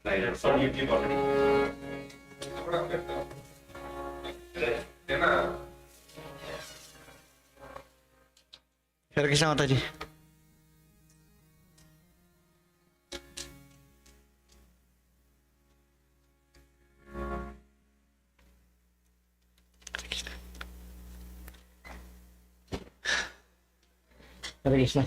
It's on YouTube already. Hare Krishna Mataji. Hare Krishna.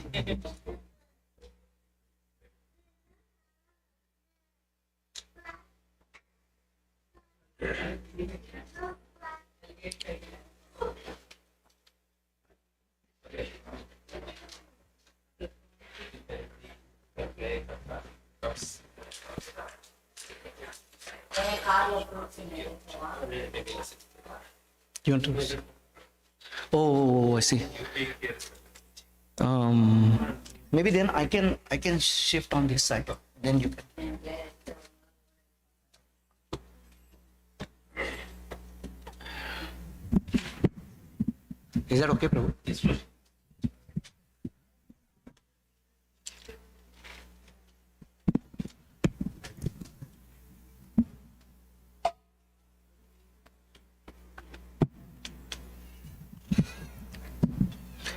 You want to? Oh, I see. Maybe then I can shift on this side. Then you can. Is that okay, Prabhu? Yes, sure.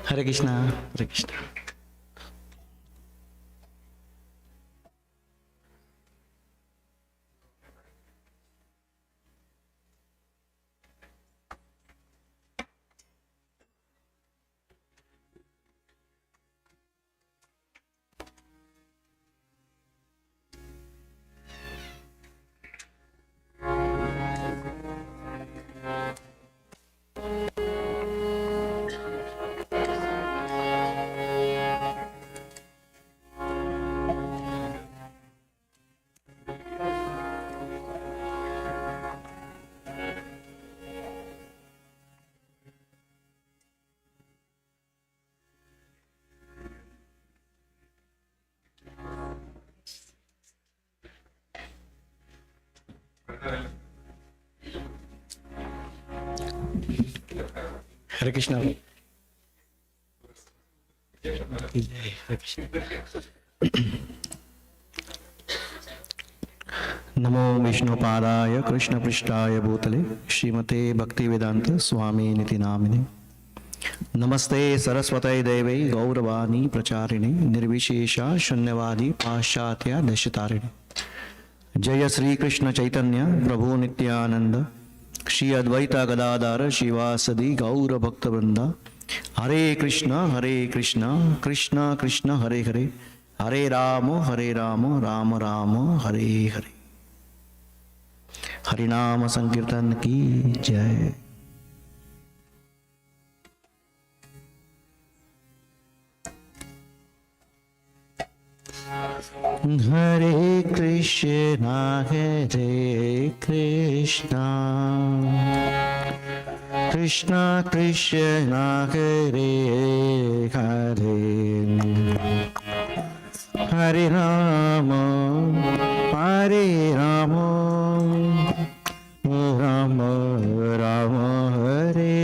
Hare Krishna, Hare Krishna. Hare Krishna. Hare Krishna. नमो विष्णुपादाय कृष्णपृष्ठाय भूतले श्रीमते भक्तिवेदांत स्वामी निति नामिने नमस्ते सरस्वती देवै गौरवाणी प्रचारिणे निर्विशेषा शून्यवादी पाश्चात्य दशतारिणे जय श्री कृष्ण चैतन्य प्रभु नित्यानंद श्री अद्वैत गदाधर शिवासदि गौर भक्तवृंद हरे कृष्ण कृष्ण कृष्ण हरे हरे हरे राम राम राम हरे हरे हरिनाम संकीर्तन की जय। हरे Krishna Krishna Krishna Hare Hare Hare Ram Ram Ram Hare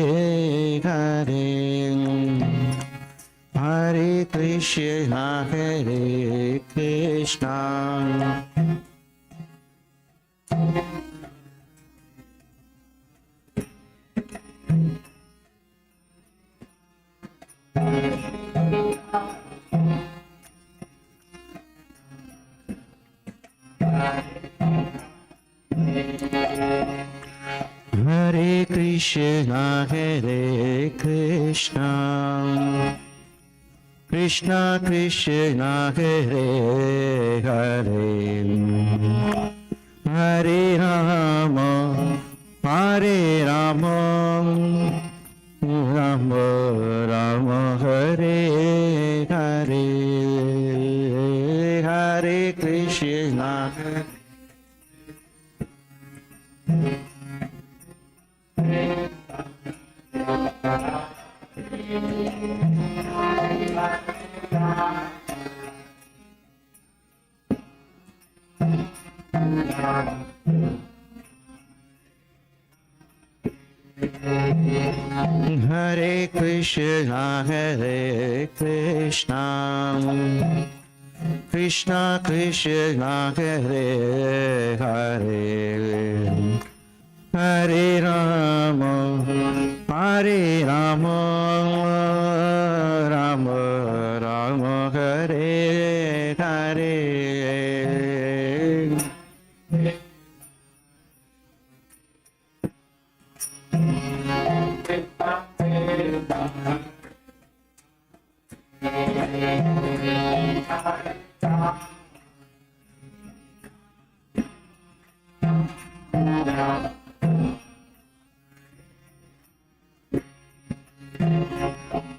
Hare Hare Krishna Hare Krishna Hare Krishna Krishna Krishna Hare Hare Hare Rama Rama Rama Hare Hare Hare Krishna Hare Krishna Hare Krishna Krishna Krishna Hare Hare Hare Rama Hare Rama Rama Rama Hare Hare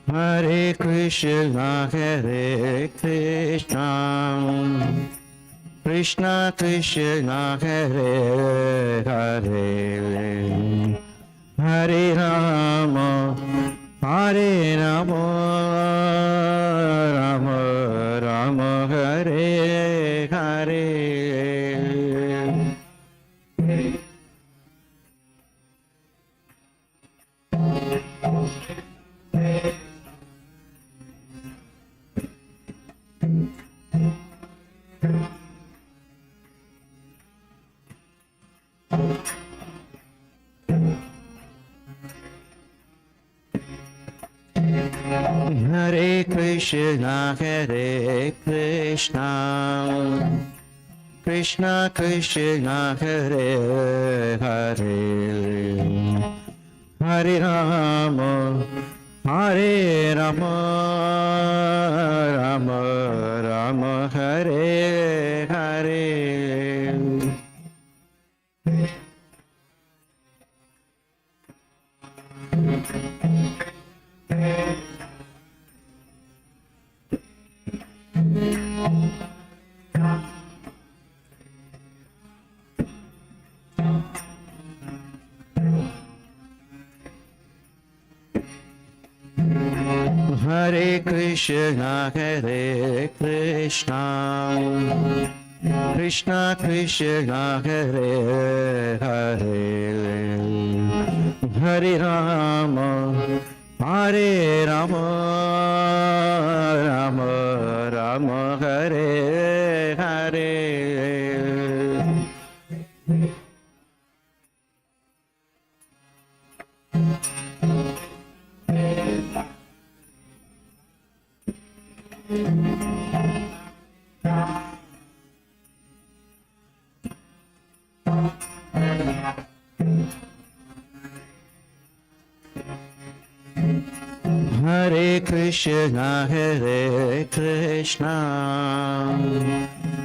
Hare Krishna Hare Krishna Krishna Krishna Hare Hare Hare Rama Hare Rama Rama Rama Hare Hare Hare Krishna Hare Krishna Krishna Krishna Hare Hare Hare Rama Hare Rama Rama Rama Hare Hare Hare Krishna Hare Krishna Krishna Krishna Hare Hare Hare Rama Hare Rama Rama Rama Hare Hare Hare Krishna Hare Krishna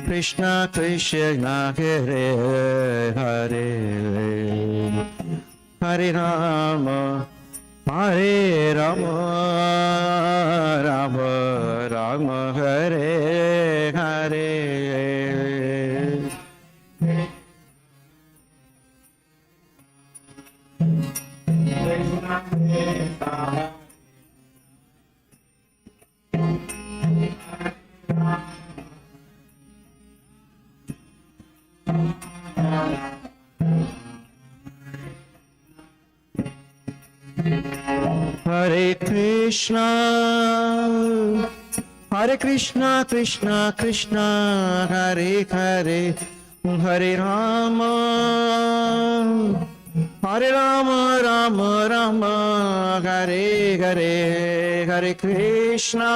Krishna Krishna Hare Hare Hare Rama Hare Rama Rama Rama Hare Hare Hare Krishna Hare Krishna Krishna Krishna Hare Hare Hare Rama Hare Rama Rama Rama Hare Hare Hare Krishna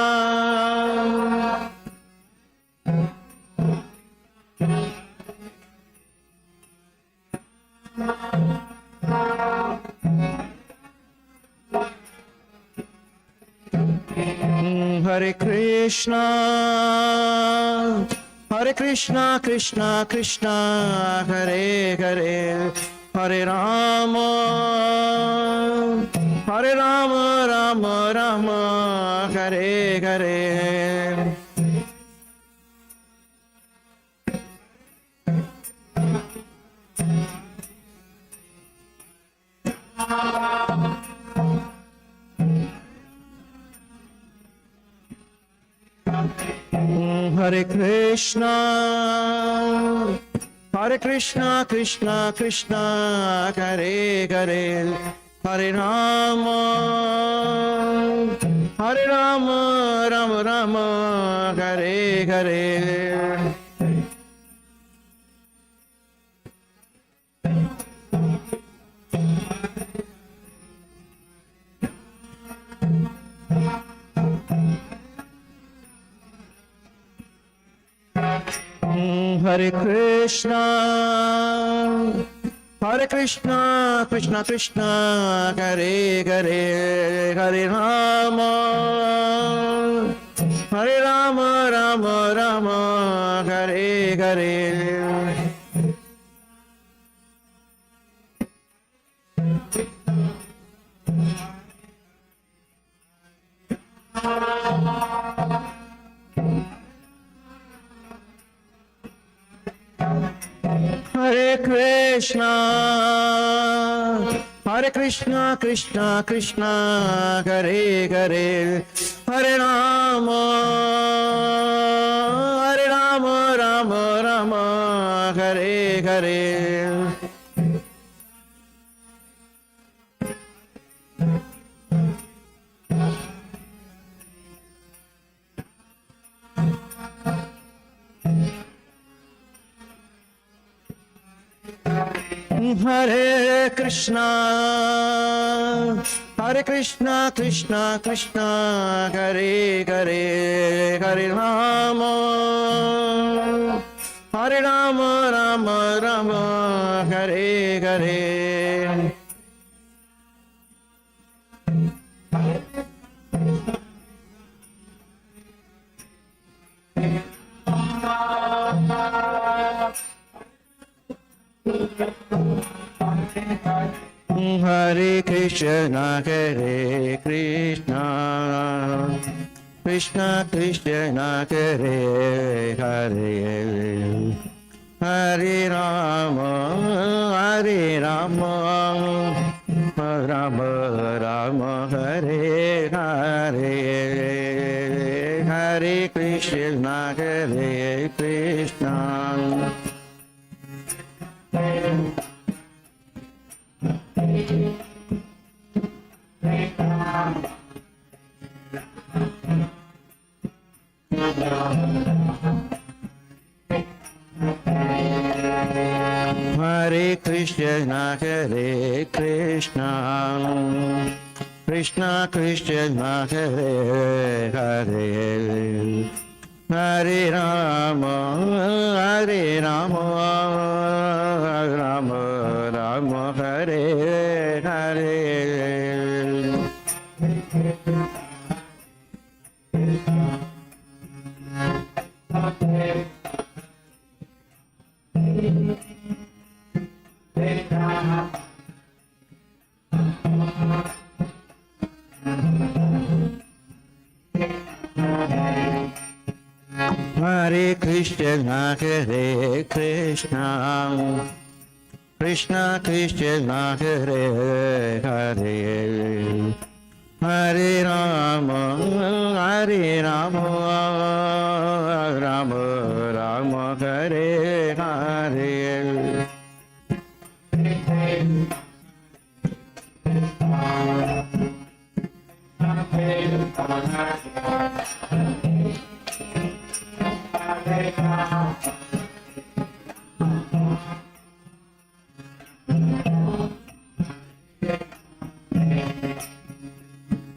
Hare Krishna Hare Krishna Krishna Krishna Hare Hare Hare Rama Hare Rama Rama Rama Hare Hare Hare Krishna Hare Krishna Krishna Krishna Hare Hare Hare Rama Hare Rama, Rama Rama, Hare Hare. Hare Krishna, Hare Krishna, Krishna Krishna, Hare Hare, Hare Rama, Hare Rama, Rama Rama, Hare Hare. Hare Krishna, Hare Krishna, Krishna Krishna, Hare Hare, Hare Rama, Hare Rama, Rama Rama, Hare Hare. Hare Krishna, Hare Krishna, Krishna Krishna, Hare Hare, Hare Rama, Hare Rama, Rama Rama, Hare Hare. Hare Krishna, Hare Krishna, Krishna Krishna, Hare Hare, Hare Rama, Hare Rama, Rama Rama, Hare Hare, Hare Krishna, Hare Krishna. Hare Krishna, Hare Krishna, Krishna Krishna, Hare Hare, Hare Rama, Hare Rama, Rama Rama, Hare Hare. Hare Krishna, Hare Krishna, Krishna Krishna, Hare Hare, Hare Rama, Hare Rama, Rama Rama, Hare Hare.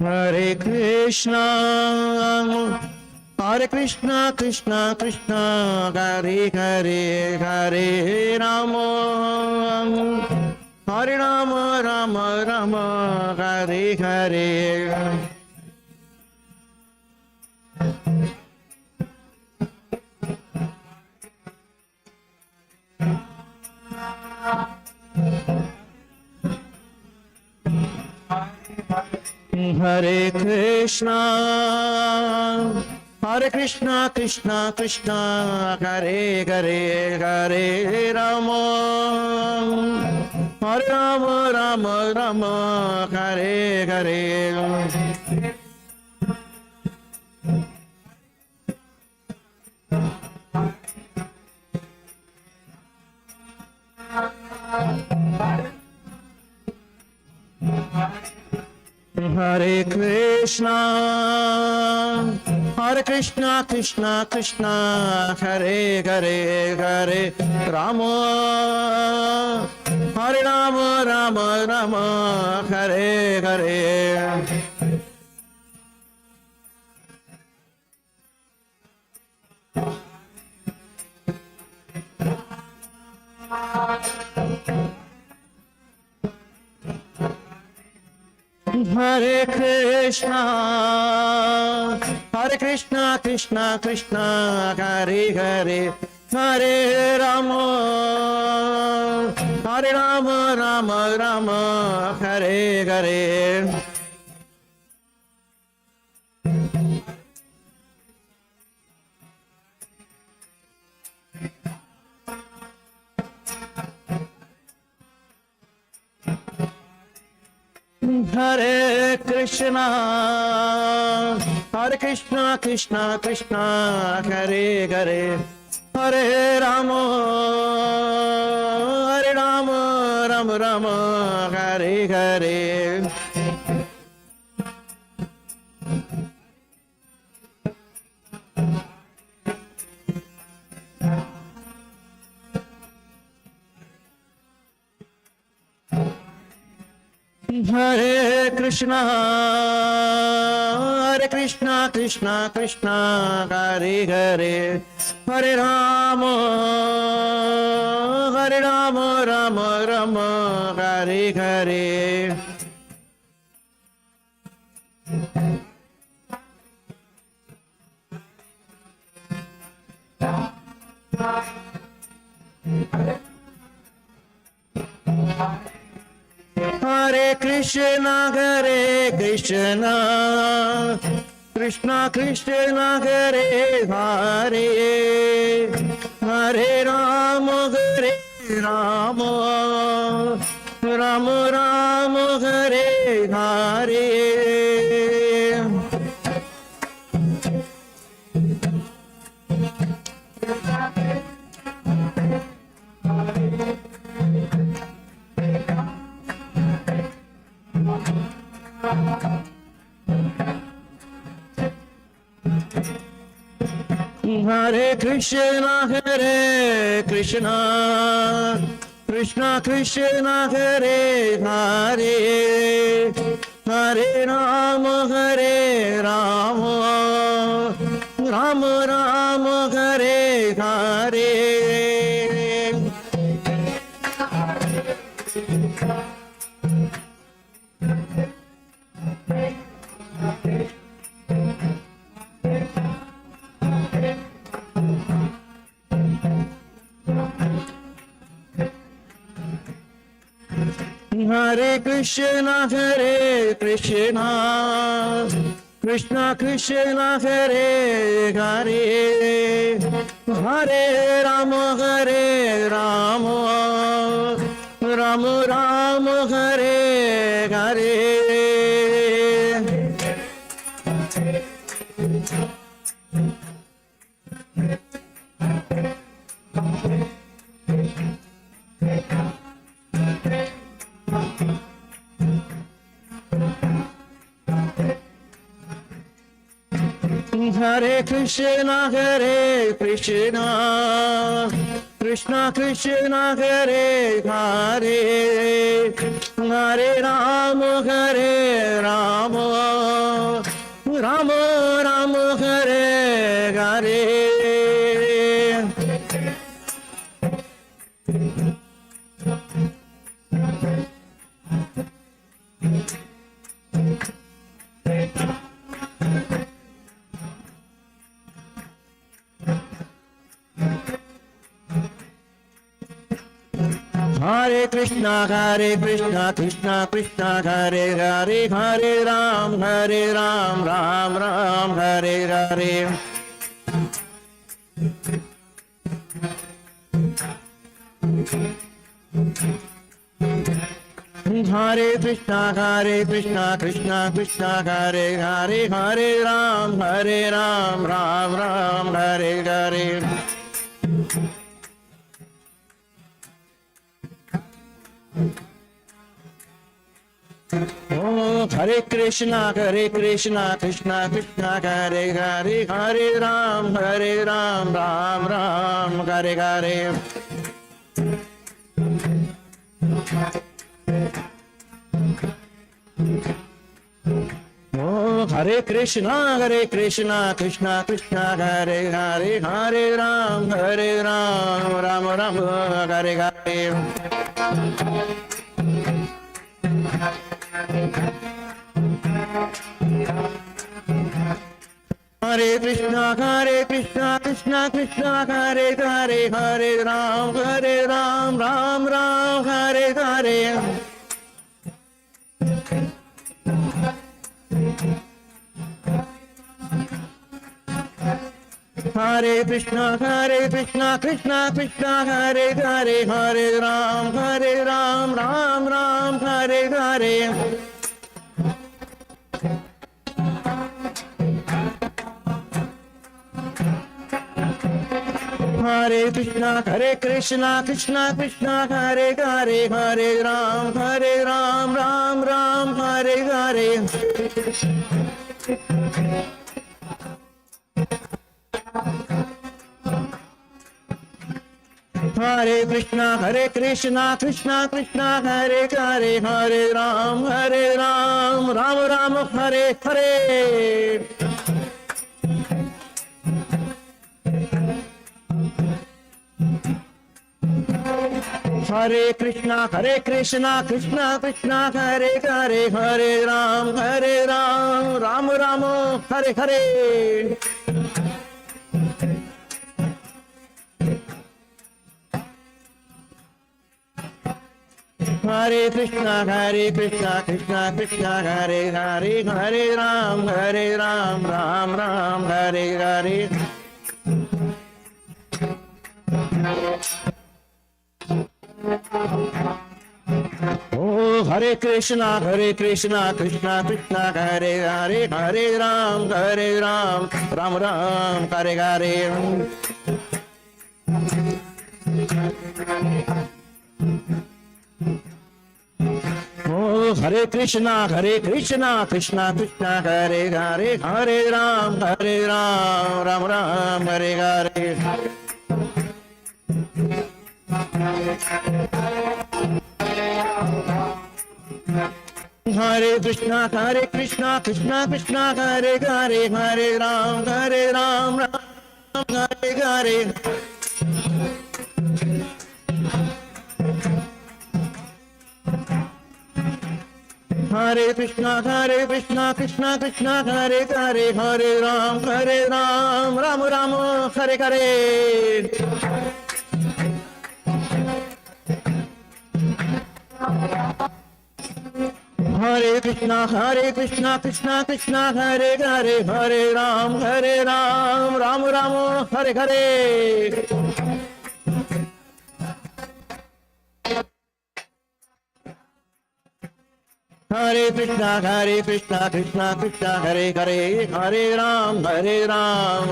Hare Krishna, Hare Krishna, Krishna Krishna, Hare Hare, Hare Rama, Hare Rama, Rama Rama, Hare Hare. Hare Krishna, Hare Krishna, Krishna Krishna, Hare Hare, Hare Rama, Hare Rama, Rama Rama, Hare Hare. Hare Krishna, Hare Krishna, Krishna Krishna, Hare Hare, Hare Rama, Hare Rama, Rama Rama, Hare Hare. Hare Krishna, Hare Krishna, Krishna Krishna, Hare Hare, Hare Rama, Hare Rama, Rama Rama, Hare Hare. Hare Krishna, Hare Krishna, Krishna Krishna, Hare Hare, Hare Rama, Hare Rama, Rama Rama, Hare Hare. Hare Krishna, Hare Krishna, Krishna Krishna, Hare Hare, Hare Rama, Hare Rama, Rama Rama, Hare Hare. Hare Krishna, Hare Krishna, Krishna Krishna, Hare Hare, Hare Rama, Hare Rama, Rama Rama, Hare Hare. Hare Krishna, Hare Krishna, Krishna Krishna, Hare Hare, Hare Rama, Hare Rama, Rama Rama, Hare Hare. Hare Krishna, Hare Krishna, Krishna Krishna, Hare Hare, Hare Rama, Hare Rama, Rama Rama, Hare Hare. Hare Krishna, Hare Krishna, Krishna Krishna, Hare Hare, Hare Rama, Hare Rama, Rama Rama, Hare Hare. Hare Krishna, Krishna Krishna, Hare Hare, Hare Ram, Ram Ram, Hare Hare. Hare Krishna, Krishna Krishna, Hare Hare, Hare Ram, Ram Ram, Hare Hare. Oh Hare Krishna Krishna Krishna Hare Hare, Hare Ram, Ram Ram, Hare Hare. Oh, Hare Krishna Krishna Krishna Hare Hare, Hare Ram, Ram Ram, Hare Hare. Hare Krishna Krishna Krishna Hare Hare, Hare Ram, Ram Ram, Hare Hare. Hare Krishna Krishna Krishna Hare Hare, Hare Ram, Ram Ram, Hare Hare. Hare Krishna Krishna Krishna Hare Hare, Hare Ram, Ram Ram, Hare Hare. Hare Krishna Krishna Krishna Hare Hare, Hare Ram, Ram Ram, Hare Hare. Hare Krishna Krishna Krishna Hare Hare, Hare Ram, Ram Ram, Hare Hare. Hare Krishna Krishna Hare Hare, Hare Ram, Ram Ram, Hare Hare. Oh, Hare Krishna Krishna Krishna Hare Hare, Hare Ram, Ram Ram, Hare Hare. Oh, Hare Krishna Krishna Hare Hare, Hare Ram, Ram Ram, Hare Hare. Hare Krishna Krishna Hare Hare, Hare Ram, Ram Hare Hare. Hare Krishna Krishna Hare Hare, Hare Ram, Ram Ram, Hare Hare. Hare Krishna Krishna Hare Hare, Hare Ram, Ram Ram, Hare Hare. Hare Krishna Krishna Hare Hare, Hare Ram,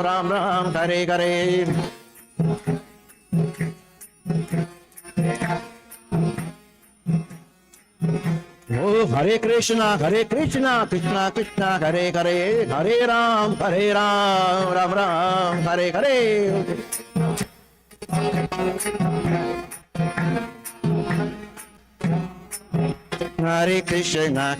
Ram Ram, Hare Hare. Oh, Hare Krishna Krishna Hare Hare, Hare Ram, Ram Ram, Hare Hare. Hare Krishna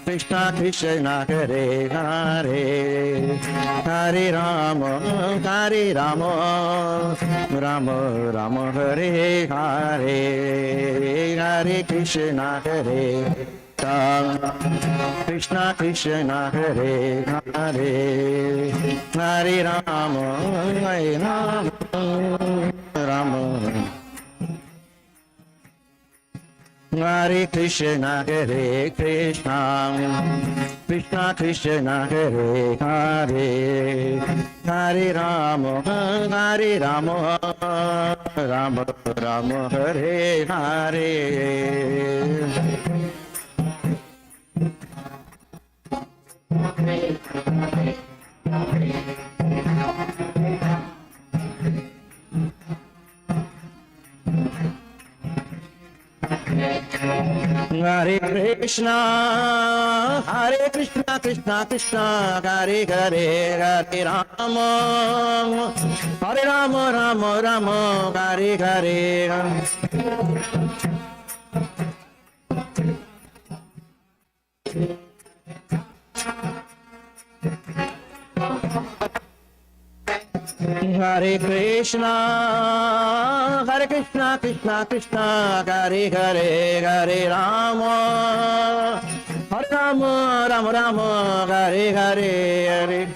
Krishna Krishna Hare Hare, Hare Rama Rama Rama Hare Hare. Hare Krishna Krishna Krishna Hare Hare, Hare Rama Rama. Hare Krishna Krishna Krishna Hare Hare, Hare Rama Rama Rama Hare Hare. Hare Krishna, Krishna Krishna, Hare Hare, Hare Rama, Hare Rama, Rama Rama, Hare Hare. Hare Krishna, Krishna Krishna, Hare Hare, Hare Rama, Hare Rama, Rama Rama, Hare Hare, Hare.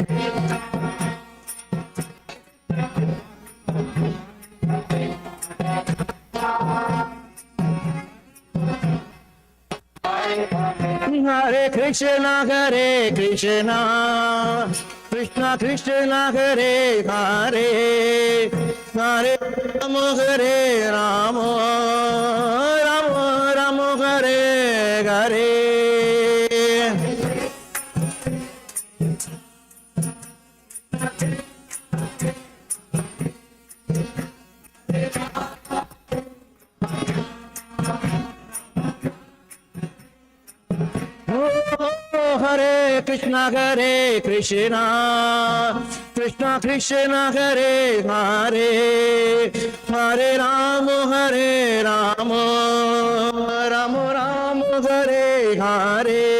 Hare Krishna, Krishna Krishna, Hare Hare, Hare Rama, Hare Rama, Rama Rama, Hare Hare. Hare Krishna, Krishna Krishna, Hare Hare, Hare Rama, Hare Rama, Rama Rama, Hare Hare.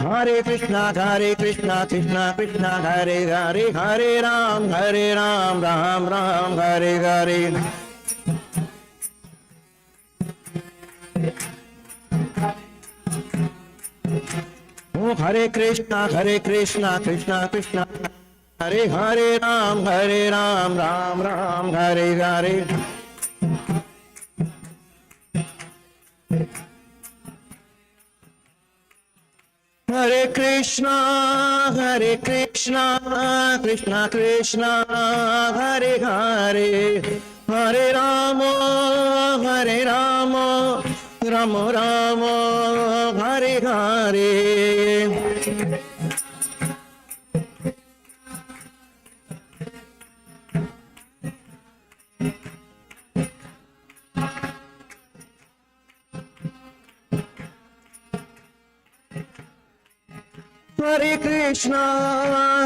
Hare Krishna, Krishna Krishna, Hare Hare, Hare Ram, Ram Ram, Hare Hare. Oh, Hare Krishna, Krishna Krishna, Hare Hare Ram, Ram Ram, Hare Hare. Hare Krishna, Krishna Krishna, Hare Hare, Hare Rama, Rama Rama, Hare Hare.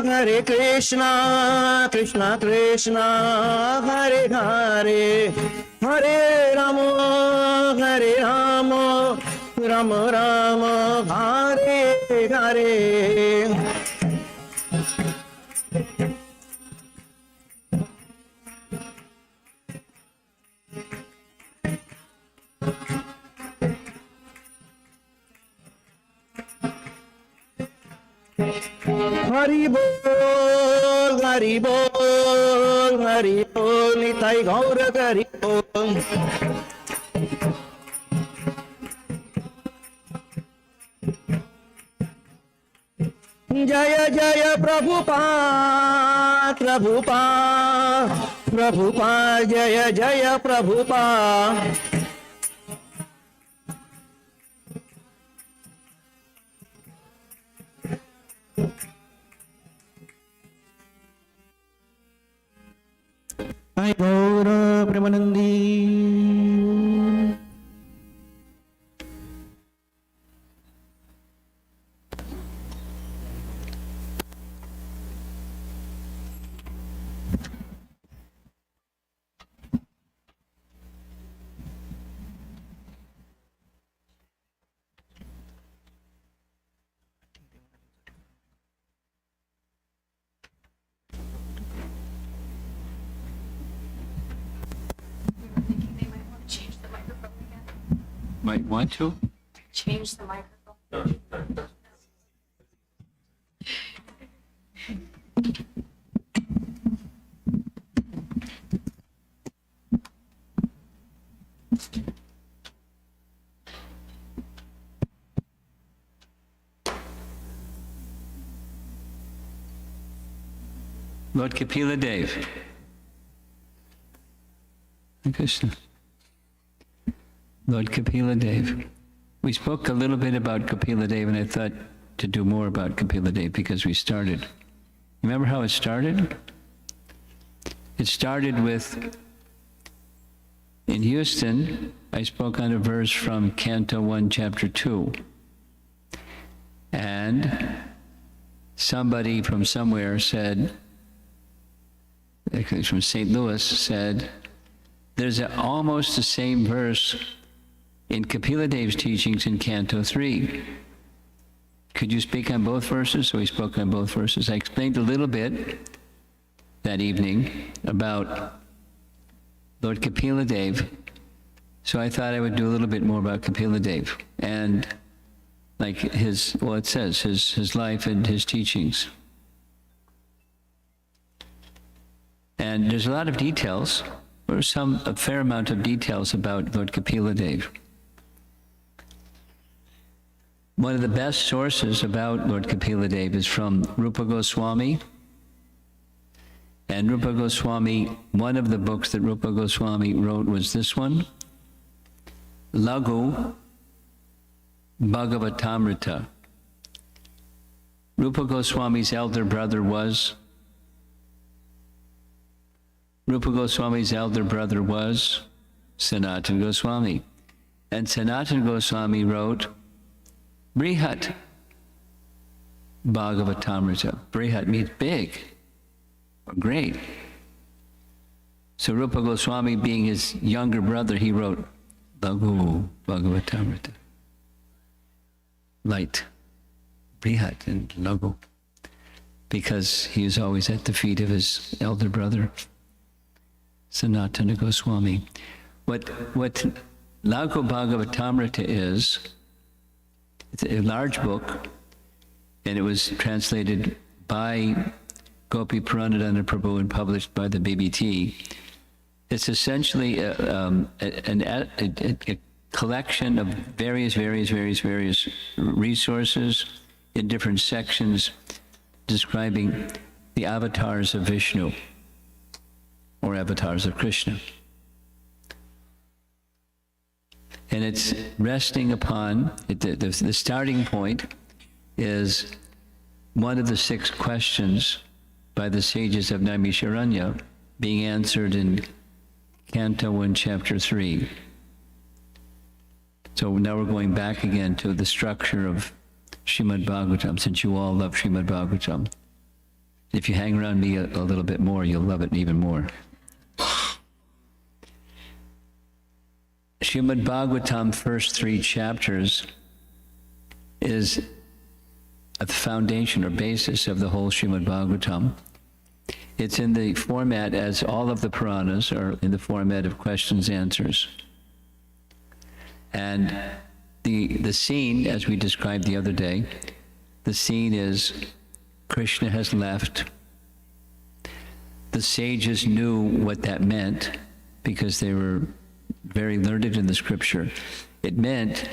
Hare Krishna, Krishna Krishna, Hare Hare, Hare Rama, Rama Rama, Hare Hare. Hari Bol, Hari Bol, Hari Bol, Nitai Gaura Hari Bol. Jaya Jaya Prabhupada, Prabhupada, Prabhupada, Jaya Jaya Prabhupada. Hai Gaura Premanandi. Might want to. Change the microphone. Lord Kapila Dev. Hare Krishna. Lord Kapila Dev. We spoke a little bit about Kapila Dev, and I thought to do more about Kapila Dev because we started. Remember how it started? It started with, in Houston, I spoke on a verse from Canto 1, Chapter 2. And somebody from somewhere said, actually from St. Louis, said, there's almost the same verse in Kapila Dev's teachings in Canto 3. Could you speak on both verses? So we spoke on both verses. I explained a little bit that evening about Lord Kapila Dev. So I thought I would do a little bit more about Kapila Dev and like his, well, it says, his life and his teachings. And there's a lot of details, or a fair amount of details about Lord Kapila Dev. One of the best sources about Lord Kapila Dev is from Rupa Goswami. And Rupa Goswami, one of the books that Rupa Goswami wrote was this one, Lagu Bhagavatamrita. Rupa Goswami's elder brother was Sanatana Goswami. And Sanatana Goswami wrote Brihat Bhagavatamrita. Brihat means big or great. So Rupa Goswami, being his younger brother, he wrote Lagu Bhagavatamrita. Light, Brihat and Lagu, because he was always at the feet of his elder brother, Sanatana Goswami. What Lagu Bhagavatamrita is, it's a large book, and it was translated by Gopi Puranadana Prabhu and published by the BBT. It's essentially a collection of various resources in different sections describing the avatars of Vishnu or avatars of Krishna. And it's resting upon, the starting point is one of the 6 questions by the sages of Naimisharanya being answered in Canto 1, Chapter 3. So now we're going back again to the structure of Srimad Bhagavatam, since you all love Srimad Bhagavatam. If you hang around me a little bit more, you'll love it even more. Srimad Bhagavatam, first 3 chapters, is a foundation or basis of the whole Srimad Bhagavatam. It's in the format, as all of the Puranas are in the format of questions, answers. And the scene, as we described the other day, the scene is Krishna has left. The sages knew what that meant because they were very learned in the scripture. It meant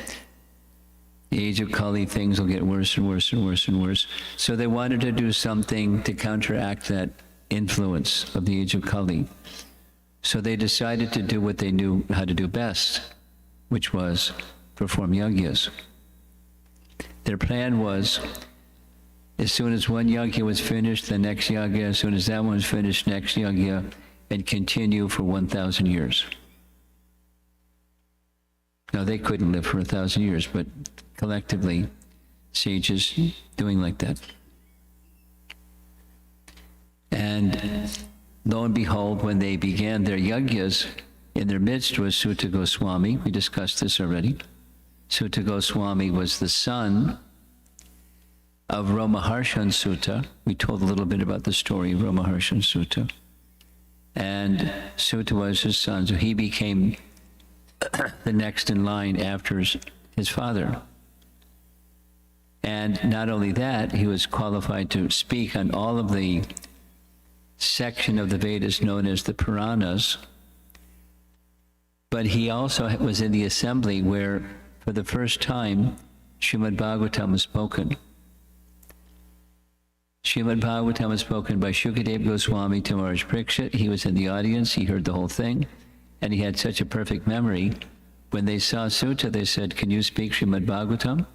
the age of Kali, things will get worse and worse and worse and worse. So they wanted to do something to counteract that influence of the age of Kali. So they decided to do what they knew how to do best, which was perform yajnas. Their plan was, as soon as one yajna was finished, the next yajna, as soon as that one was finished, next yajna, and continue for 1,000 years. Now, they couldn't live for 1,000 years, but collectively, sages doing like that. And lo and behold, when they began their yajnas, in their midst was Sutta Goswami. We discussed this already. Sutta Goswami was the son of Romaharshan Sutta. We told a little bit about the story of Romaharshan Sutta. And Sutta was his son, so he became the next in line after his father. And not only that, he was qualified to speak on all of the section of the Vedas known as the Puranas, but he also was in the assembly where, for the first time, Srimad Bhagavatam was spoken. Srimad Bhagavatam was spoken by Shukadeva Goswami to Maharaj Parikshit. He was in the audience, he heard the whole thing, and he had such a perfect memory When they saw Sutta, they said, "Can you speak Srimad Bhagavatam?"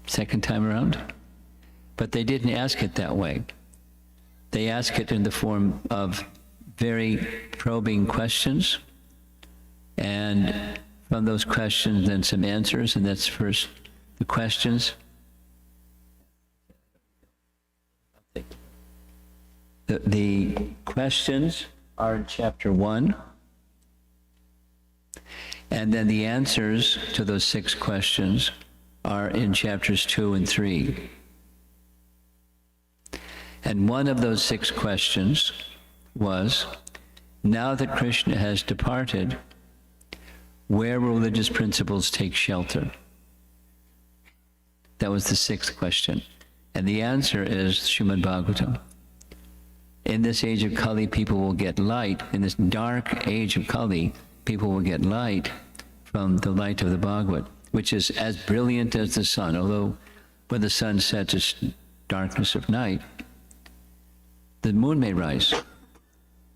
Second time around. But they didn't ask it that way. They asked it in the form of very probing questions, and from those questions then some answers, and that's first the questions. The questions are in chapter 1, and then the answers to those 6 questions are in chapters 2 and 3. And one of those 6 questions was, now that Krishna has departed, where will religious principles take shelter? That was the 6th question. And the answer is Srimad Bhagavatam. In this age of Kali, people will get light. In this dark age of Kali, people will get light from the light of the Bhagavad, which is as brilliant as the sun, although when the sun sets, it's darkness of night. The moon may rise.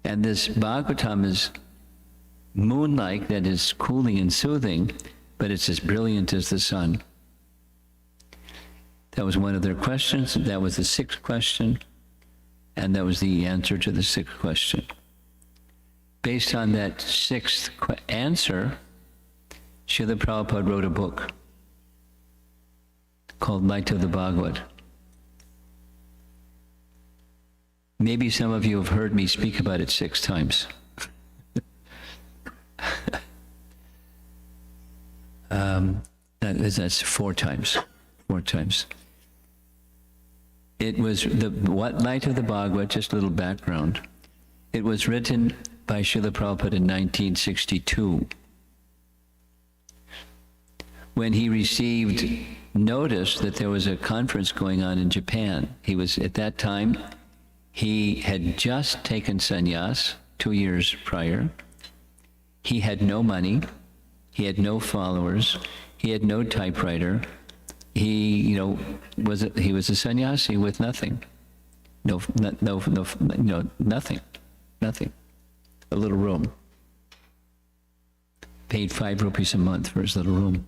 And this Bhagavatam is moon-like, that is cooling and soothing, but it's as brilliant as the sun. That was one of their questions. That was the 6th question. And that was the answer to the 6th question. Based on that 6th answer, Srila Prabhupada wrote a book called Light of the Bhagavad. Maybe some of you have heard me speak about it 6 times. That's 4 times. 4 times. It was Light of the Bhagavad, just a little background. It was written by Srila Prabhupada in 1962. When he received notice that there was a conference going on in Japan, he was, at that time, he had just taken sannyas 2 years prior. He had no money. He had no followers. He had no typewriter. He was a sannyasi with nothing. Nothing. A little room. Paid 5 rupees a month for his little room.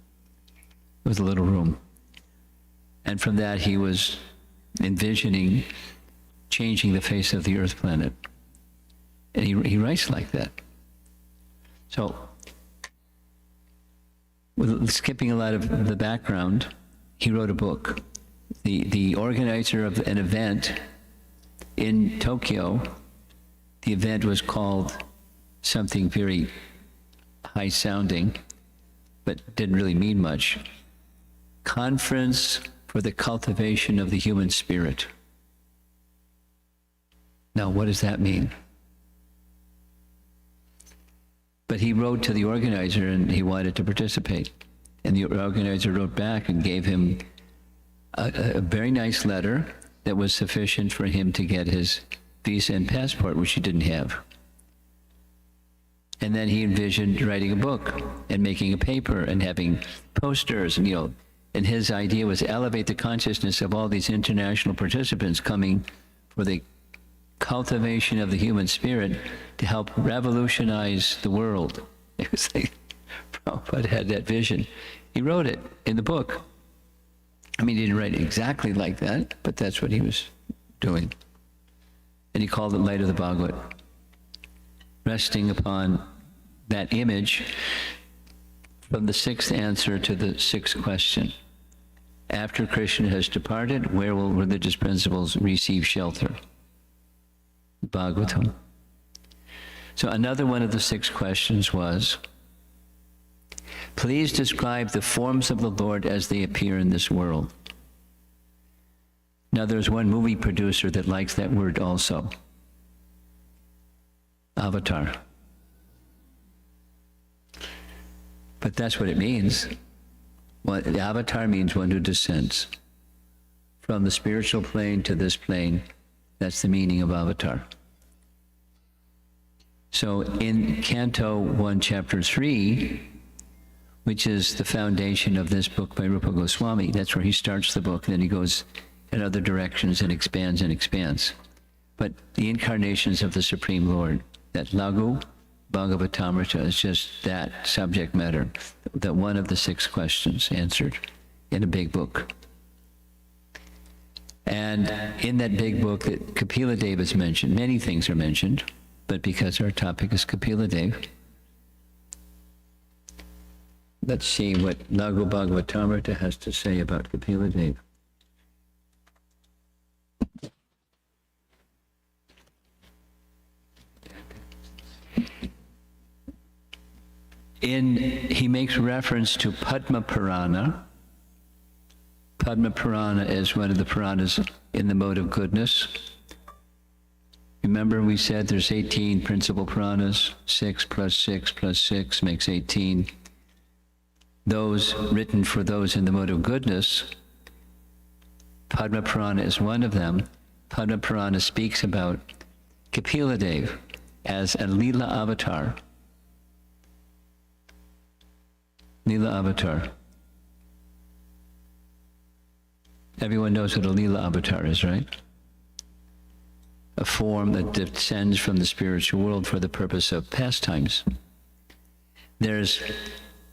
It was a little room. And from that he was envisioning changing the face of the earth planet. And he writes like that. So, skipping a lot of the background, he wrote a book. The organizer of an event in Tokyo, the event was called something very high-sounding, but didn't really mean much. Conference for the Cultivation of the Human Spirit. Now, what does that mean? But he wrote to the organizer and he wanted to participate. And the organizer wrote back and gave him a very nice letter that was sufficient for him to get his visa and passport, which he didn't have. And then he envisioned writing a book and making a paper and having posters, and and his idea was to elevate the consciousness of all these international participants coming for the cultivation of the human spirit to help revolutionize the world. It was like Prabhupada had that vision. He wrote it in the book. I mean, he didn't write it exactly like that, but that's what he was doing. And he called it Light of the Bhagavad, resting upon that image from the 6th answer to the 6th question. After Krishna has departed, where will religious principles receive shelter? Bhagavatam. So another one of the 6 questions was, please describe the forms of the Lord as they appear in this world. Now there's one movie producer that likes that word also. Avatar. But that's what it means. Well, the avatar means one who descends from the spiritual plane to this plane. That's the meaning of avatar. So in Canto 1, Chapter 3, which is the foundation of this book by Rupa Goswami, that's where he starts the book, and then he goes in other directions and expands and expands. But the incarnations of the Supreme Lord, that Lagu, Bhagavatamrita is just that subject matter, that one of the 6 questions answered in a big book. And in that big book that Kapila Dev is mentioned, many things are mentioned, but because our topic is Kapila Dev, let's see what Laghu Bhagavatamrita has to say about Kapila Dev. He makes reference to Padma Purana. Padma Purana is one of the Puranas in the mode of goodness. Remember we said there's 18 principal Puranas, 6 plus 6 plus 6 makes 18. Those written for those in the mode of goodness, Padma Purana is one of them. Padma Purana speaks about Kapila Dev as a Leela avatar. Leela avatar. Everyone knows what a Leela avatar is, right? A form that descends from the spiritual world for the purpose of pastimes. There's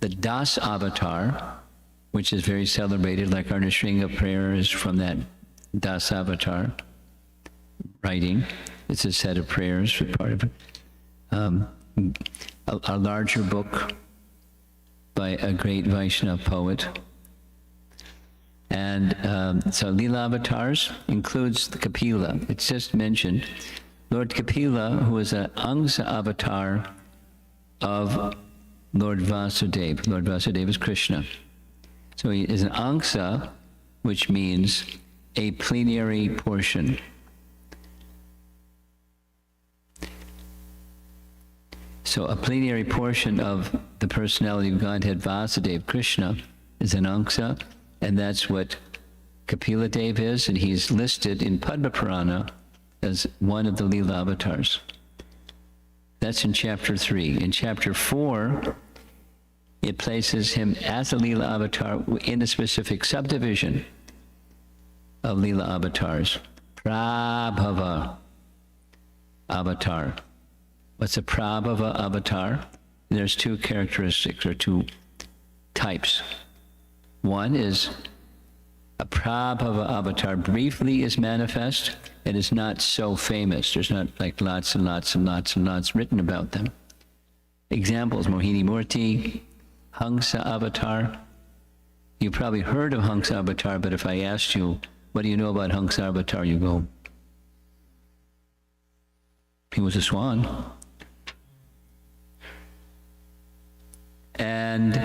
the Das avatar, which is very celebrated, like our Nrsimha prayer is from that Das avatar writing. It's a set of prayers for part of it. A larger book by a great Vaishnava poet. And so Leela avatars includes the Kapila. It's just mentioned. Lord Kapila, who is an Angsa avatar of Lord Vasudeva. Lord Vasudeva is Krishna. So he is an Angsa, which means a plenary portion. So a plenary portion of the personality of Godhead Vasudeva, Krishna, is an Angsa, and that's what Kapila Dev is, and he's listed in Padma Purana as one of the Leela avatars. That's in chapter 3. In chapter 4, it places him as a Leela avatar in a specific subdivision of Leela avatars. Prabhava avatar. What's a Prabhava avatar? There's 2 characteristics, or 2 types. One is a Prabhava avatar briefly is manifest and is not so famous. There's not like lots and lots and lots and lots written about them. Examples, Mohini Murti, Hangsa avatar. You probably heard of Hangsa avatar, but if I asked you, what do you know about Hangsa avatar? You go, he was a swan. And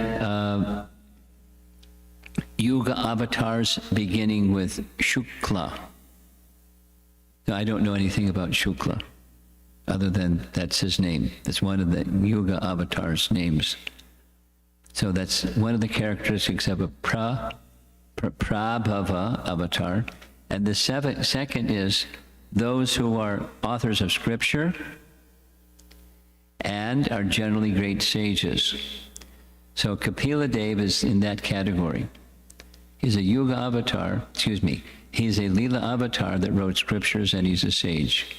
Yuga avatars beginning with Shukla. Now, I don't know anything about Shukla, other than that's his name. That's one of the Yuga avatars' names. So that's one of the characteristics of a Prabhava avatar. And the second is those who are authors of scripture and are generally great sages. So Kapila Dev is in that category. He's a Yuga avatar, he's a Leela avatar that wrote scriptures, and he's a sage.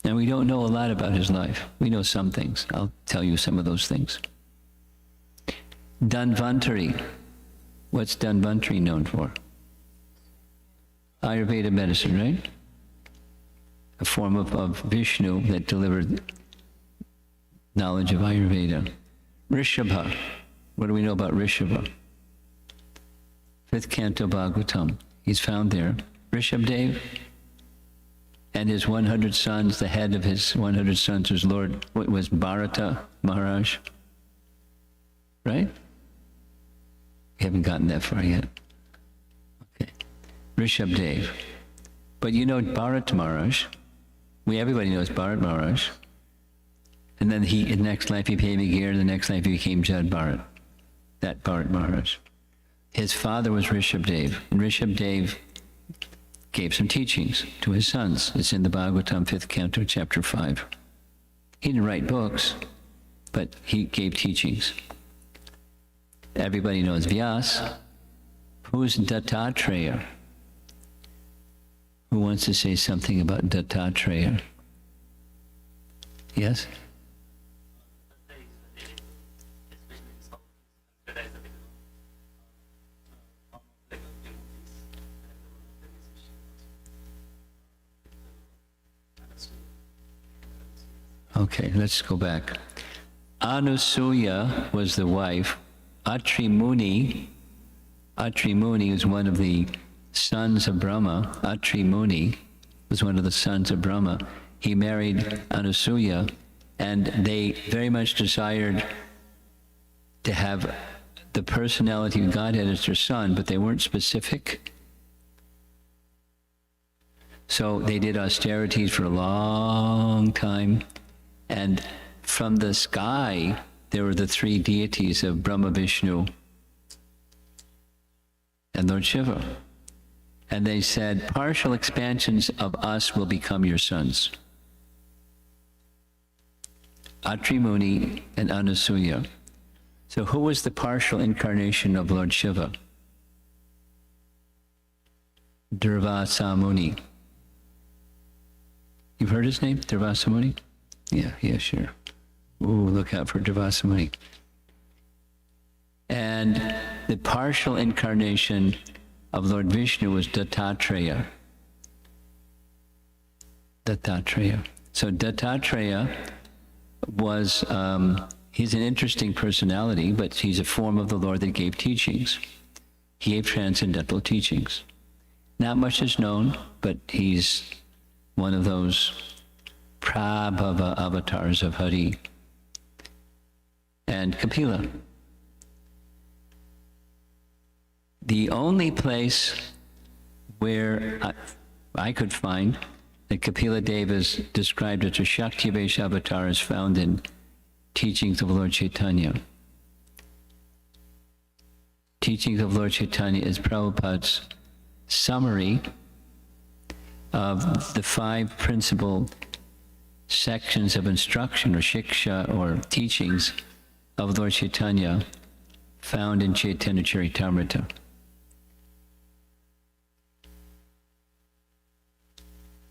And we don't know a lot about his life. We know some things. I'll tell you some of those things. Dhanvantari. What's Dhanvantari known for? Ayurveda medicine, right? A form of Vishnu that delivered knowledge of Ayurveda. Rishabha. What do we know about Rishabha? 5th Canto Bhagavatam. He's found there. Rishabdev and his 100 sons, the head of his 100 sons was Bharata Maharaj. Right? We haven't gotten that far yet. Okay. Rishabdev. But you know Bharata Maharaj. Everybody knows Bharat Maharaj. And then in the next life he became Agir, and the next life he became Jad Bharat. That Bharat Maharaj. His father was Rishabdev, and Rishabdev gave some teachings to his sons. It's in the Bhagavatam, 5th Canto, chapter 5. He didn't write books, but he gave teachings. Everybody knows Vyas. Who's Dattatreya? Who wants to say something about Dattatreya? Yes? Okay, let's go back. Anusuya was the wife. Atri Muni is one of the sons of Brahma. Atri Muni was one of the sons of Brahma. He married Anusuya, and they very much desired to have the personality of Godhead as their son, but they weren't specific. So they did austerities for a long time, and from the sky, there were the three deities of Brahma, Vishnu, and Lord Shiva. And they said, partial expansions of us will become your sons. Atri Muni and Anusuya. So who was the partial incarnation of Lord Shiva? Durvasa Muni. You've heard his name, Durvasa Muni? Yeah, sure. Ooh, look out for Durvasa Muni. And the partial incarnation of Lord Vishnu was Dattatreya. So Dattatreya was, he's an interesting personality, but he's a form of the Lord that gave teachings. He gave transcendental teachings. Not much is known, but he's one of those Prabhava avatars of Hari. And Kapila. The only place where I could find that Kapila Deva is described as a Shaktivesh avatar is found in Teachings of Lord Chaitanya. Teachings of Lord Chaitanya is Prabhupada's summary of the 5 principal sections of instruction or shiksha or teachings of Lord Chaitanya found in Chaitanya Charitamrita.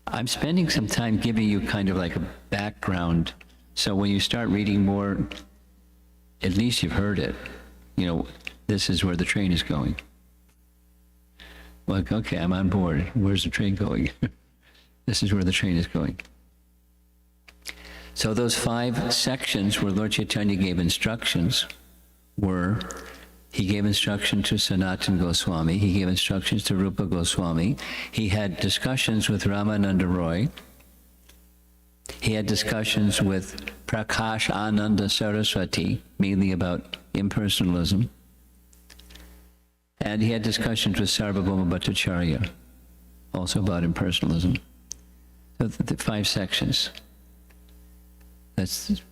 I'm spending some time giving you kind of like a background, so when you start reading more, at least you've heard it. You know, this is where the train is going. Like, okay, I'm on board. Where's the train going? This is where the train is going. So those 5 sections where Lord Chaitanya gave instructions were, he gave instruction to Sanatana Goswami, he gave instructions to Rupa Goswami, he had discussions with Ramananda Roy, he had discussions with Prakash Ananda Saraswati, mainly about impersonalism, and he had discussions with Sarvabhauma Bhattacharya, also about impersonalism. So the 5 sections. That's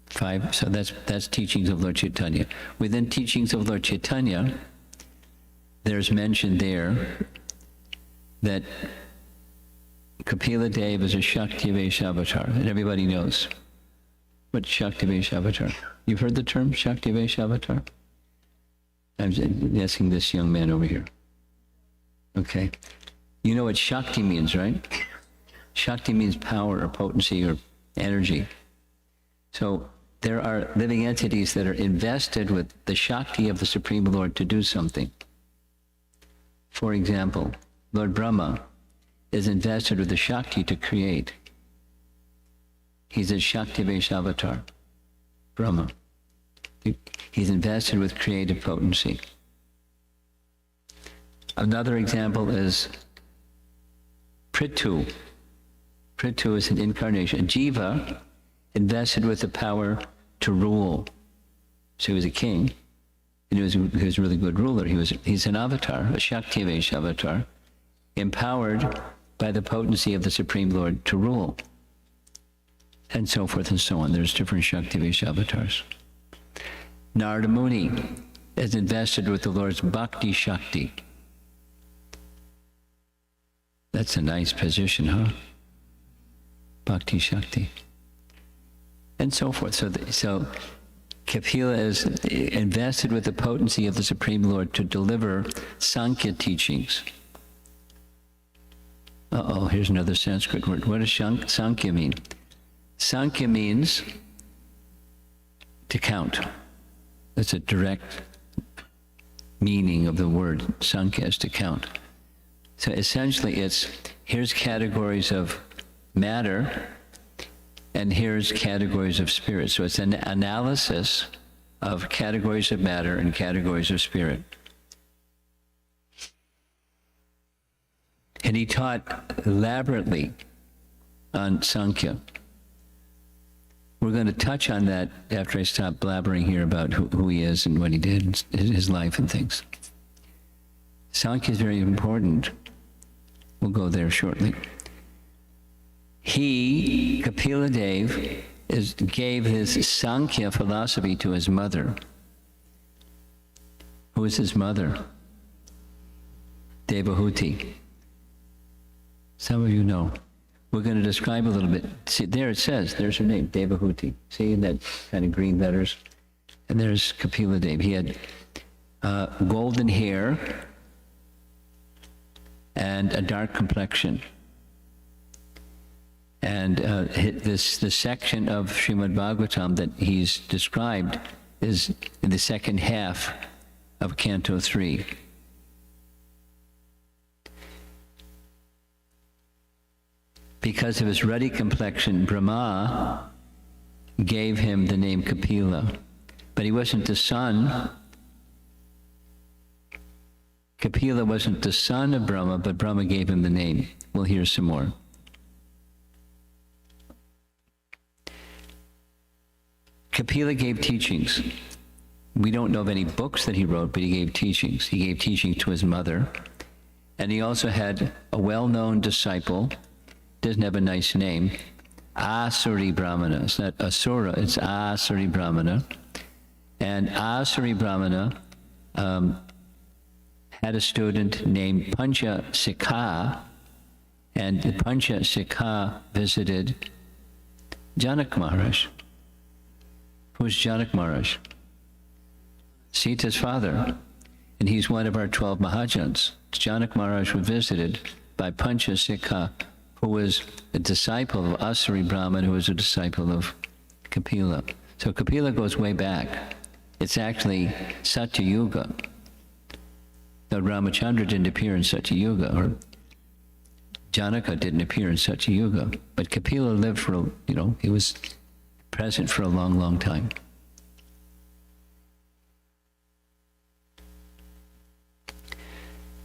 5, so that's teachings of Lord Chaitanya. Within teachings of Lord Chaitanya, there's mentioned there that Kapila Deva is a Shaktivesh avatar, and everybody knows what Shaktivesh avatar. You've heard the term Shaktivesh avatar? I'm asking this young man over here. Okay. You know what Shakti means, right? Shakti means power or potency or energy. So there are living entities that are invested with the Shakti of the Supreme Lord to do something. For example, Lord Brahma is invested with the Shakti to create. He's a Shaktivesh avatar, Brahma. He's invested with creative potency. Another example is Prithu. Prithu is an incarnation. Jiva invested with the power to rule. So he was a king, and he was a really good ruler. He's an avatar, a Shaktivesh avatar, empowered by the potency of the Supreme Lord to rule, and so forth and so on. There's different Shaktivesh avatars. Narada Muni is invested with the Lord's Bhakti Shakti. That's a nice position, huh? Bhakti Shakti. And so forth. So Kapila is invested with the potency of the Supreme Lord to deliver Sankhya teachings. Uh-oh, here's another Sanskrit word. What does Sankhya mean? Sankhya means to count. That's a direct meaning of the word Sankhya, is to count. So essentially here's categories of matter and here's categories of spirit. So it's an analysis of categories of matter and categories of spirit. And he taught elaborately on Sankhya. We're going to touch on that after I stop blabbering here about who he is and what he did, his life and things. Sankhya is very important. We'll go there shortly. He, Kapila Dev, gave his Sankhya philosophy to his mother. Who is his mother? Devahuti. Some of you know. We're going to describe a little bit. See, there it says, there's her name, Devahuti. See in that kind of green letters? And there's Kapila Dev. He had golden hair and a dark complexion. And this section of Srimad Bhagavatam that he's described is in the second half of Canto 3. Because of his ruddy complexion, Brahma gave him the name Kapila. But he wasn't the son. Kapila wasn't the son of Brahma, but Brahma gave him the name. We'll hear some more. Kapila gave teachings. We don't know of any books that he wrote, but he gave teachings. He gave teaching to his mother. And he also had a well-known disciple, doesn't have a nice name, Asuri Brahmana. It's not Asura, it's Asuri Brahmana. And Asuri Brahmana had a student named Pancha Sikha, and the Pancha Sikha visited Janak Maharaj. Who's Janak Maharaj? Sita's father. And he's one of our 12 Mahajans. Janak Maharaj was visited by Pancha Sikha, who was a disciple of Asuri Brahman, who was a disciple of Kapila. So Kapila goes way back. It's actually Satya Yuga. Though Ramachandra didn't appear in Satya Yuga, or Janaka didn't appear in Satya Yuga, but Kapila lived for, he was present for a long, long time.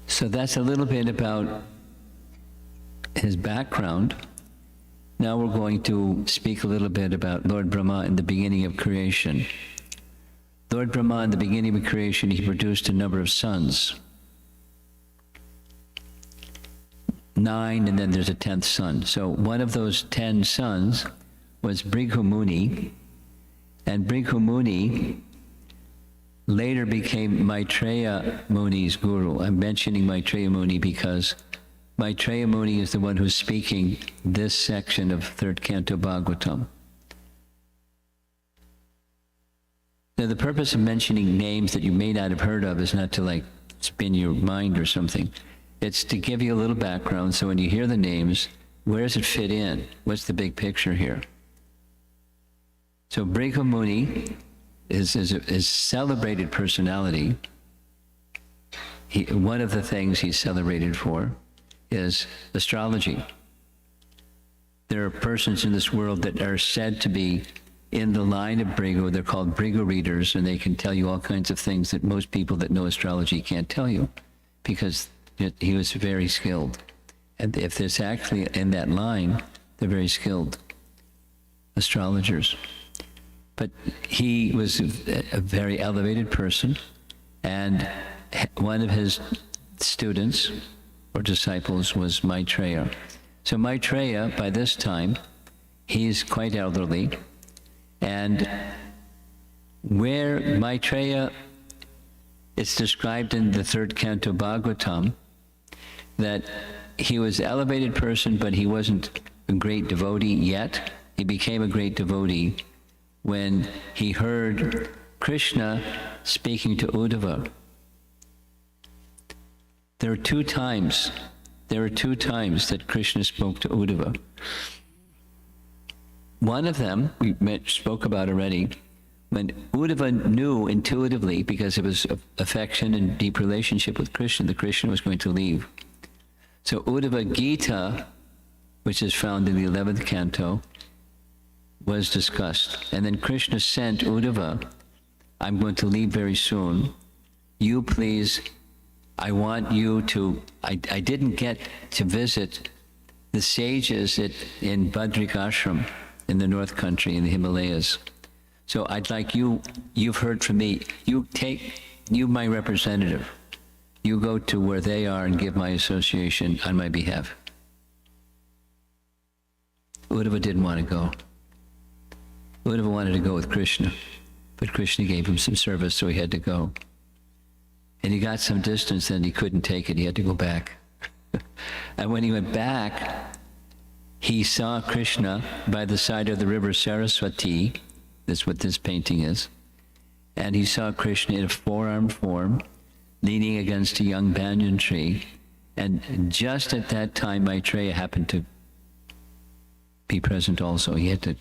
So that's a little bit about his background. Now we're going to speak a little bit about Lord Brahma in the beginning of creation. Lord Brahma in the beginning of creation, he produced a number of sons. 9, and then there's a 10th son. So one of those 10 sons was Brighu Muni, and Brighu Muni later became Maitreya Muni's guru. I'm mentioning Maitreya Muni because Maitreya Muni is the one who's speaking this section of 3rd Canto Bhagavatam. Now, the purpose of mentioning names that you may not have heard of is not to spin your mind or something. It's to give you a little background, so when you hear the names, where does it fit in? What's the big picture here? So Brighu Muni is a celebrated personality. One of the things he's celebrated for is astrology. There are persons in this world that are said to be in the line of Brighu. They're called Brighu readers, and they can tell you all kinds of things that most people that know astrology can't tell you, because he was very skilled. And if there's actually in that line, they're very skilled astrologers. But he was a very elevated person, and one of his students or disciples was Maitreya. So Maitreya, by this time, he's quite elderly, and where Maitreya, it's described in the 3rd Canto Bhagavatam that he was an elevated person, but he wasn't a great devotee yet. He became a great devotee when he heard Krishna speaking to Uddhava. There were two times that Krishna spoke to Uddhava. One of them, spoke about already, when Uddhava knew intuitively, because of his affection and deep relationship with Krishna, that Krishna was going to leave. So Uddhava Gita, which is found in the 11th canto, was discussed. And then Krishna sent Uddhava, I'm going to leave very soon. You please, I want you to, I didn't get to visit the sages in Badrik Ashram in the North Country, in the Himalayas. So I'd like you, you've heard from me, you my representative, you go to where they are and give my association on my behalf. Uddhava didn't want to go. Uddhava wanted to go with Krishna, but Krishna gave him some service, so he had to go. And he got some distance, then he couldn't take it, he had to go back. And when he went back, he saw Krishna by the side of the river Saraswati. That's what this painting is. And he saw Krishna in a four-armed form, leaning against a young banyan tree. And just at that time, Maitreya happened to be present also. He had to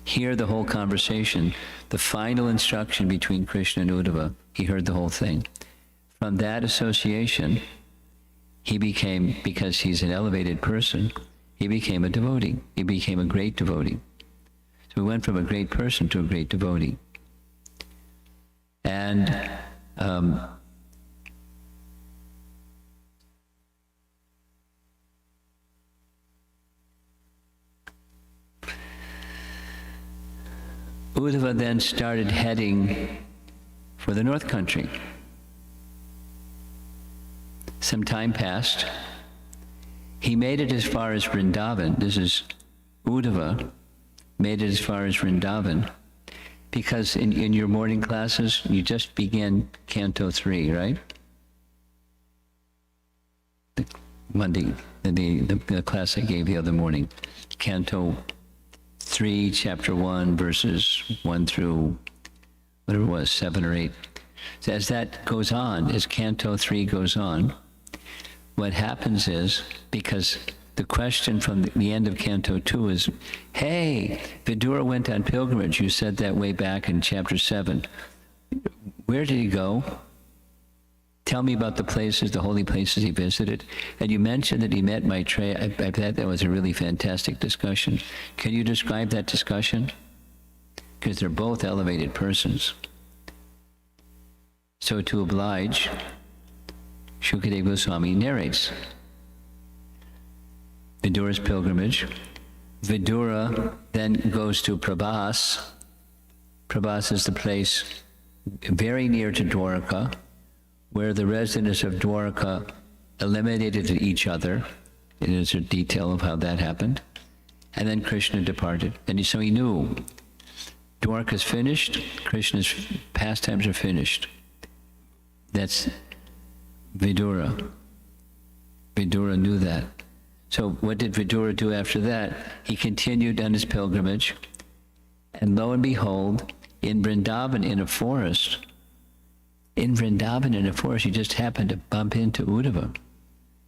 hear the whole conversation, the final instruction between Krishna and Uddhava. He heard the whole thing. From that association, he became, because he's an elevated person, he became a devotee. He became a great devotee. So we went from a great person to a great devotee. And Uddhava then started heading for the North Country. Some time passed. He made it as far as Vrindavan. This is Uddhava, made it as far as Vrindavan, because in your morning classes, you just began Canto 3, right? The Monday, the class I gave the other morning, Canto 3, Chapter 1, verses 1 through, whatever it was, 7 or 8. So as that goes on, as Canto 3 goes on, what happens is, because the question from the end of Canto 2 is, hey, Vidura went on pilgrimage. You said that way back in Chapter 7. Where did he go? Tell me about the places, the holy places he visited. And you mentioned that he met Maitreya. I thought that was a really fantastic discussion. Can you describe that discussion? Because they're both elevated persons. So to oblige, Shukadeva Goswami narrates Vidura's pilgrimage. Vidura then goes to Prabhas. Prabhas is the place very near to Dwarka, where the residents of Dwarka eliminated each other. It is a detail of how that happened. And then Krishna departed. And so he knew Dwarka's finished, Krishna's pastimes are finished. That's Vidura. Vidura knew that. So what did Vidura do after that? He continued on his pilgrimage, and lo and behold, in Vrindavan, in a forest, he just happened to bump into Uddhava.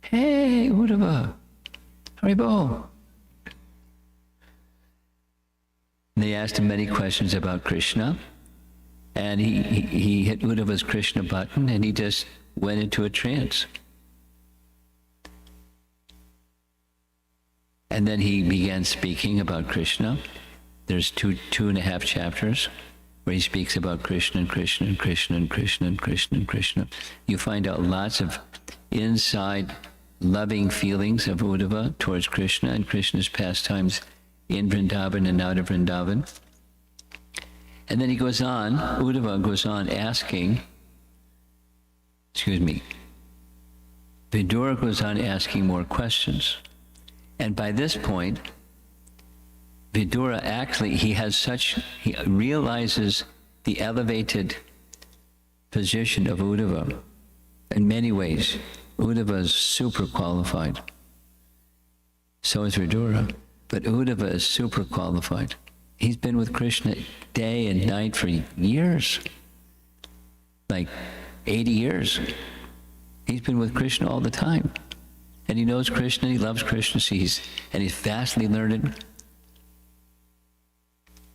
Hey, Uddhava, Haribol. They asked him many questions about Krishna, and he hit Uddhava's Krishna button, and he just went into a trance. And then he began speaking about Krishna. There's two and a half chapters where he speaks about Krishna and Krishna and Krishna and Krishna and Krishna and Krishna. You find out lots of inside loving feelings of Uddhava towards Krishna and Krishna's pastimes in Vrindavan and out of Vrindavan. And then he goes on, Uddhava goes on asking, Vidura goes on asking more questions. And by this point, Vidura actually, he realizes the elevated position of Uddhava. In many ways, Uddhava is super qualified. So is Vidura, but Uddhava is super qualified. He's been with Krishna day and night for years, like 80 years. He's been with Krishna all the time. And he knows Krishna, he loves Krishna, and he's vastly learned.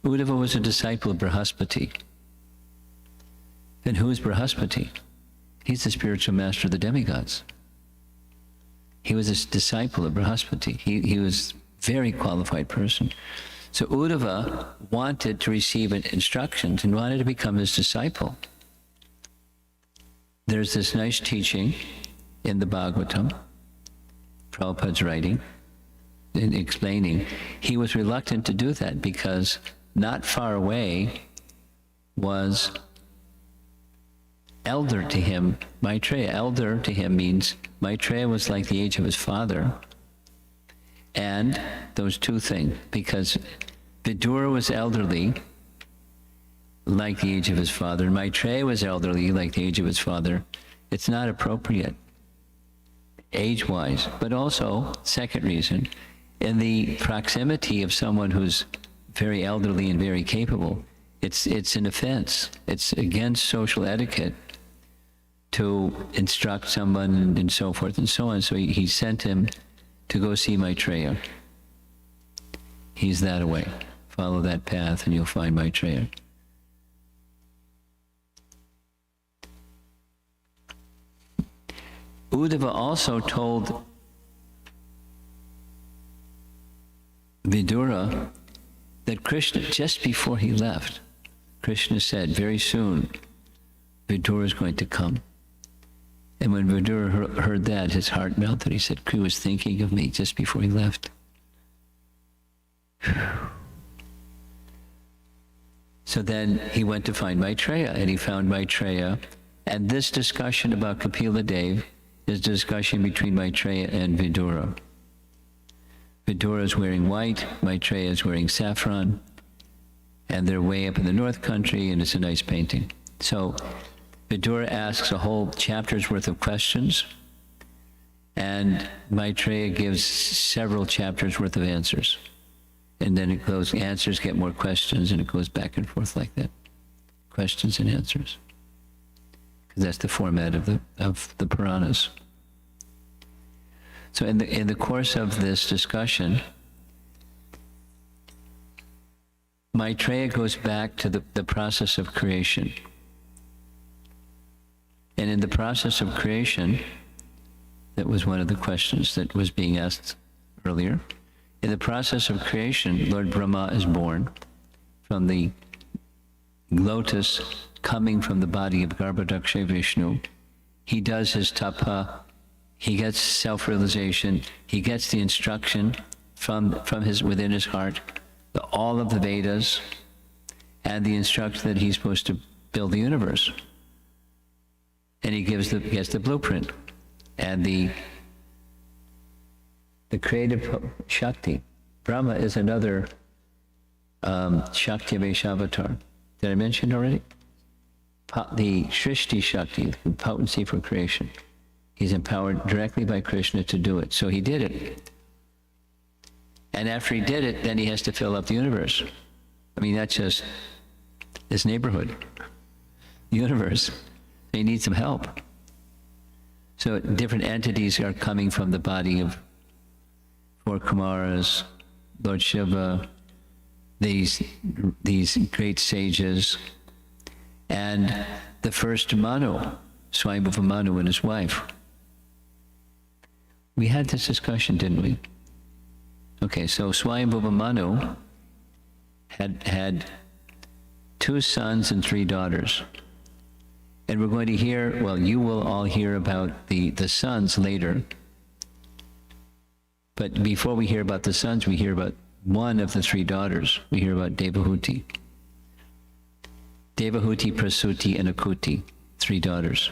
Uddhava was a disciple of Brihaspati. And who is Brihaspati? He's the spiritual master of the demigods. He was a disciple of Brihaspati. He was a very qualified person. So Uddhava wanted to receive instructions and wanted to become his disciple. There's this nice teaching in the Bhagavatam, Prabhupada's writing, in explaining, he was reluctant to do that because not far away was elder to him, Maitreya. Elder to him means Maitreya was like the age of his father. And those two things, because Vidura was elderly, like the age of his father, and Maitreya was elderly, like the age of his father, it's not appropriate, age-wise. But also, second reason, in the proximity of someone who's very elderly and very capable, it's an offense. It's against social etiquette to instruct someone and so forth and so on. So he sent him to go see Maitreya. He's that away. Follow that path and you'll find Maitreya. Uddhava also told Vidura that Krishna, just before he left, Krishna said, very soon, Vidura is going to come. And when Vidura heard that, his heart melted. He said, he was thinking of me just before he left. So then he went to find Maitreya, and he found Maitreya. And this discussion about Kapila Dev is a discussion between Maitreya and Vidura. Vidura is wearing white, Maitreya is wearing saffron, and they're way up in the North Country, and it's a nice painting. So Vidura asks a whole chapter's worth of questions, and Maitreya gives several chapters worth of answers. And then it goes, answers get more questions, and it goes back and forth like that. Questions and answers. Because that's the format of the Puranas. So in the course of this discussion, Maitreya goes back to the process of creation. And in the process of creation, that was one of the questions that was being asked earlier. In the process of creation, Lord Brahma is born from the lotus coming from the body of Garbhodaksha Vishnu. He does his tapa, he gets self-realization, he gets the instruction from within his heart, all of the Vedas, and the instruction that he's supposed to build the universe. And he gets the blueprint and the creative Shakti. Brahma is another Shakti Vaishnavatar. Did I mention already? The Shrishti Shakti, the potency for creation. He's empowered directly by Krishna to do it. So he did it. And after he did it, then he has to fill up the universe. I mean, that's just his neighborhood, universe. He needs some help. So different entities are coming from the body of 4 Kumaras, Lord Shiva, these great sages, and the first Manu, Swayambhuva Manu and his wife. We had this discussion, didn't we? Okay, so Swayambhuva Manu had 2 sons and 3 daughters. And we're going to hear, well, you will all hear about the sons later. But before we hear about the sons, we hear about one of the 3 daughters. We hear about Devahuti. Devahuti, Prasuti, and Akuti, 3 daughters.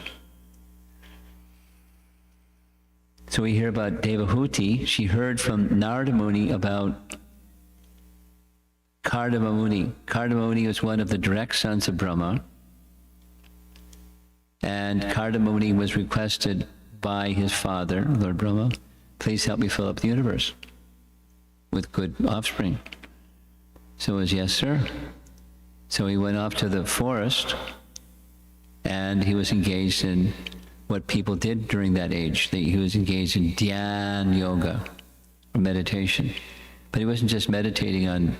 So we hear about Devahuti. She heard from Narada Muni about Kardama Muni. Kardama Muni was one of the direct sons of Brahma. And Kardama Muni was requested by his father, Lord Brahma, please help me fill up the universe with good offspring. So it was, yes, sir. So he went off to the forest, and he was engaged in what people did during that age. He was engaged in dhyan yoga, or meditation. But he wasn't just meditating on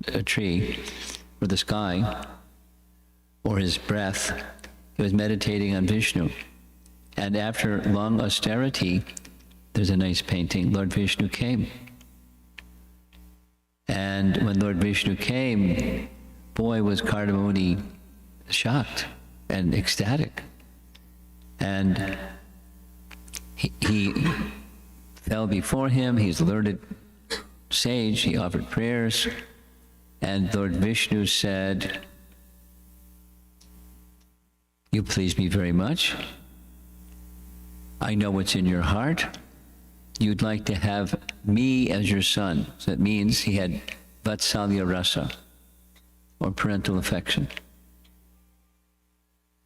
a tree or the sky or his breath. He was meditating on Vishnu. And after long austerity, there's a nice painting, Lord Vishnu came. And when Lord Vishnu came, boy, was Kardamuni shocked and ecstatic. And he fell before him. He's a learned sage. He offered prayers. And Lord Vishnu said, "You please me very much. I know what's in your heart. You'd like to have me as your son." So that means he had Vatsalya rasa, or parental affection.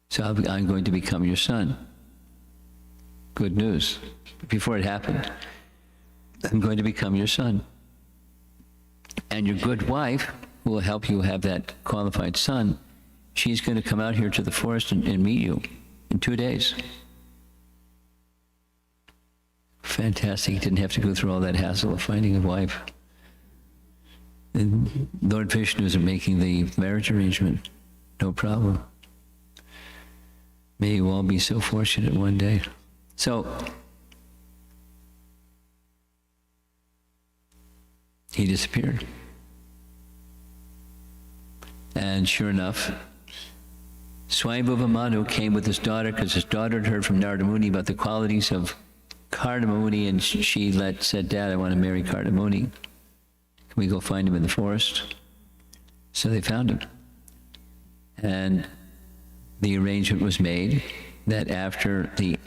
So I'm going to become your son. Good news. Before it happened, I'm going to become your son. And your good wife, who will help you have that qualified son, she's going to come out here to the forest and meet you in 2 days. Fantastic. He didn't have to go through all that hassle of finding a wife. And Lord Vishnu is making the marriage arrangement. No problem. May you all be so fortunate one day. So, he disappeared. And sure enough, Swayambhuva Manu came with his daughter because his daughter had heard from Narada Muni about the qualities of Kardamuni, and she said, "Dad, I want to marry Kardamuni. Can we go find him in the forest?" So they found him. And the arrangement was made that after the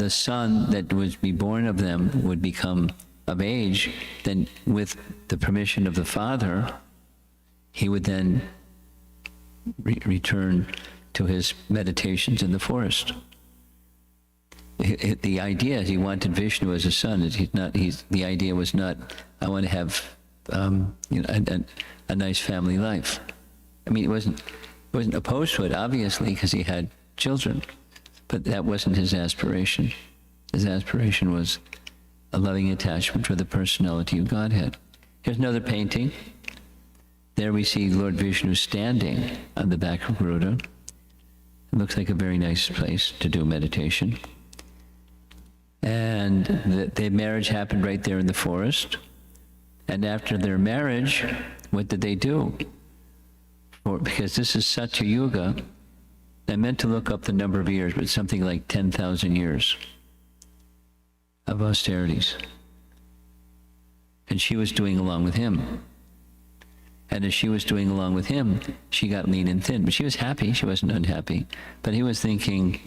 son that was be born of them would become of age, then with the permission of the father, he would then return to his meditations in the forest. The idea is he wanted Vishnu as a son. The idea was not, I want to have a nice family life. I mean, he wasn't opposed to it, obviously, because he had children, but that wasn't his aspiration. His aspiration was a loving attachment for the personality of Godhead. Here's another painting. There we see Lord Vishnu standing on the back of Garuda. It looks like a very nice place to do meditation. And the marriage happened right there in the forest. And after their marriage, what did they do? Because this is Satya Yuga, I meant to look up the number of years, but something like 10,000 years of austerities. And she was doing along with him. And as she was doing along with him, she got lean and thin. But she was happy, she wasn't unhappy. But he was thinking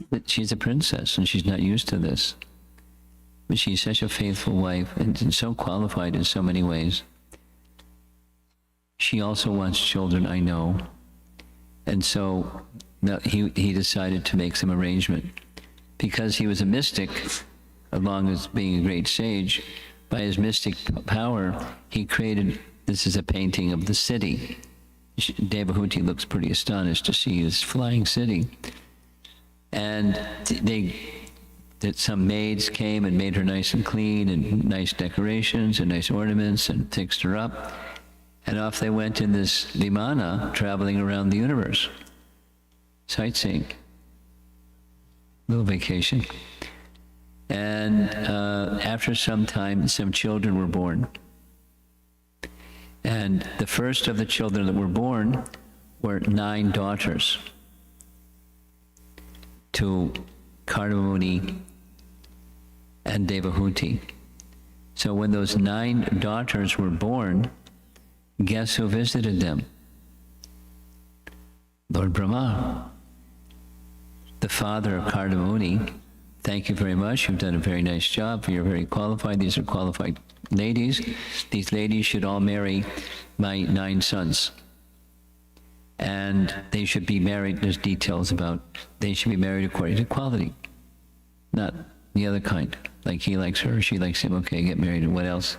that she's a princess and she's not used to this. But she's such a faithful wife and so qualified in so many ways. She also wants children, I know. And so he decided to make some arrangement. Because he was a mystic, along with being a great sage, by his mystic power, he created, this is a painting of the city. Devahuti looks pretty astonished to see this flying city. And that some maids came and made her nice and clean, and nice decorations and nice ornaments, and fixed her up. And off they went in this vimana, traveling around the universe, sightseeing, little vacation. And after some time, some children were born. And the first of the children that were born were 9 daughters to Kardamuni and Devahuti. So when those 9 daughters were born, guess who visited them? Lord Brahma, the father of Kardamuni. Thank you very much. You've done a very nice job. You're very qualified. These are qualified ladies. These ladies should all marry my 9 sons. And they should be married, there's details about, they should be married according to quality, not the other kind. Like he likes her, she likes him, okay, get married, and what else?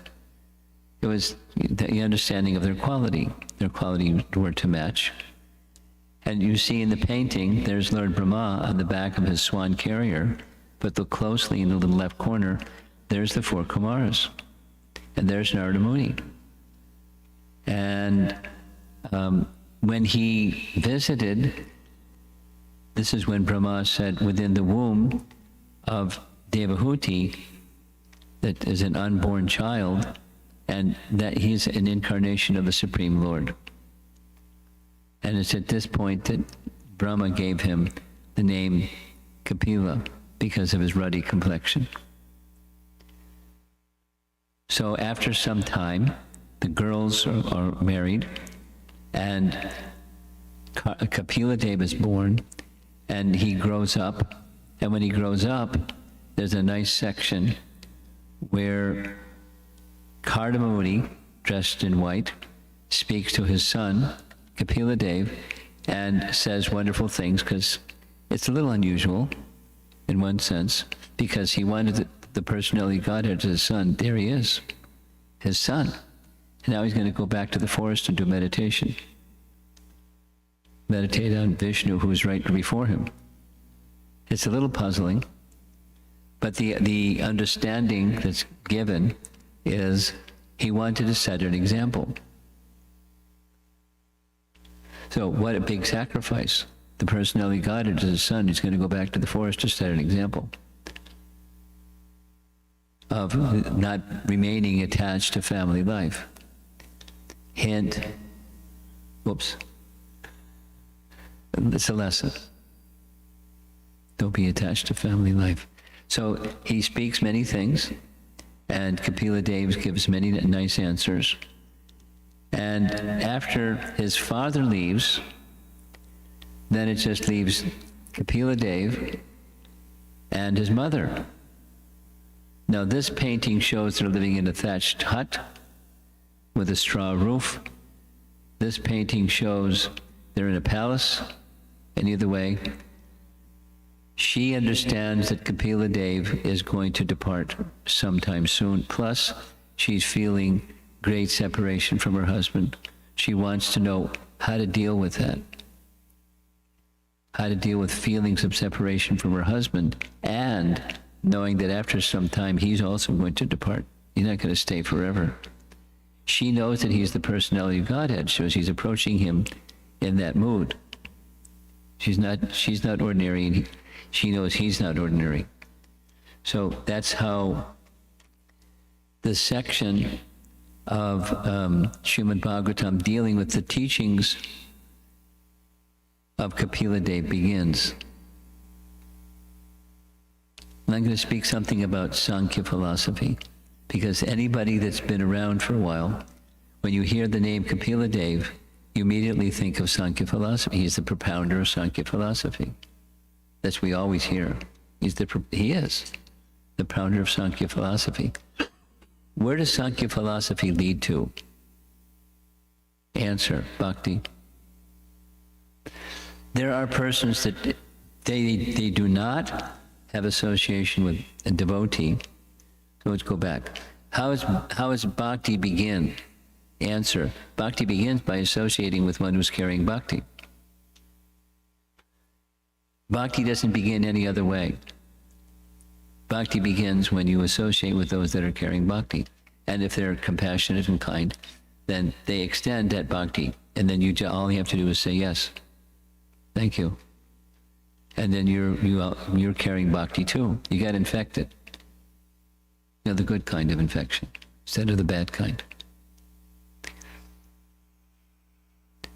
It was the understanding of their quality were to match. And you see in the painting, there's Lord Brahma on the back of his swan carrier, but look closely in the little left corner, there's the 4 Kumaras. And there's Narada Muni. And when he visited, this is when Brahma said within the womb of Devahuti, that is an unborn child, and that he's an incarnation of the Supreme Lord. And it's at this point that Brahma gave him the name Kapila because of his ruddy complexion. So after some time, the girls are married, and Kapila Dev is born, and he grows up. And when he grows up, there's a nice section where Kardamuni, dressed in white, speaks to his son, Kapila Dev, and says wonderful things, because it's a little unusual in one sense, because he wanted the personality of Godhead as his son. There he is, his son. And now he's going to go back to the forest and do meditation. Meditate on Vishnu, who is right before him. It's a little puzzling, but the understanding that's given is he wanted to set an example. So what a big sacrifice. The personality of God is his son. He's going to go back to the forest to set an example of not remaining attached to family life. Hint, whoops, it's a lesson. Don't be attached to family life. So he speaks many things, and Kapila Dev gives many nice answers. And after his father leaves, then it just leaves Kapila Dev and his mother. Now this painting shows they're living in a thatched hut with a straw roof. This painting shows they're in a palace, and either way, she understands that Kapila Dev is going to depart sometime soon. Plus, she's feeling great separation from her husband. She wants to know how to deal with that, how to deal with feelings of separation from her husband, and knowing that after some time he's also going to depart. He's not going to stay forever. She knows that he's the personality of Godhead, so she's approaching him in that mood. She's not ordinary, and she knows he's not ordinary. So that's how the section of Srimad Bhagavatam dealing with the teachings of Kapila Dev begins. And I'm going to speak something about Sankhya philosophy, because anybody that's been around for a while, when you hear the name Kapila Dev, you immediately think of Sankhya philosophy. He's the propounder of Sankhya philosophy. That's what we always hear. He is the propounder of Sankhya philosophy. Where does Sankhya philosophy lead to? Answer, bhakti. There are persons that they do not have association with a devotee. So let's go back. How does bhakti begin? Answer, bhakti begins by associating with one who's carrying bhakti. Bhakti doesn't begin any other way. Bhakti begins when you associate with those that are carrying bhakti. And if they're compassionate and kind, then they extend that bhakti. And then all you have to do is say yes. Thank you. And then you're carrying bhakti too. You got infected. You know, the good kind of infection instead of the bad kind.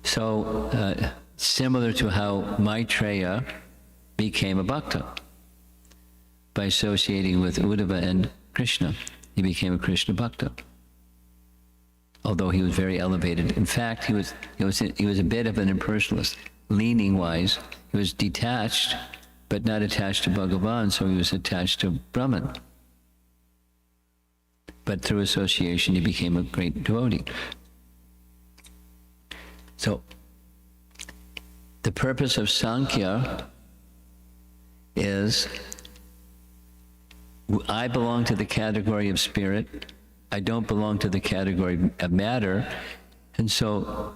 So similar to how Maitreya became a bhakta by associating with Uddhava and Krishna. He became a Krishna bhakta, although he was very elevated. In fact, he was a bit of an impersonalist. Leaning wise, he was detached, but not attached to Bhagavan, so he was attached to Brahman. But through association, he became a great devotee. So, the purpose of Sankhya is, I belong to the category of spirit, I don't belong to the category of matter, and so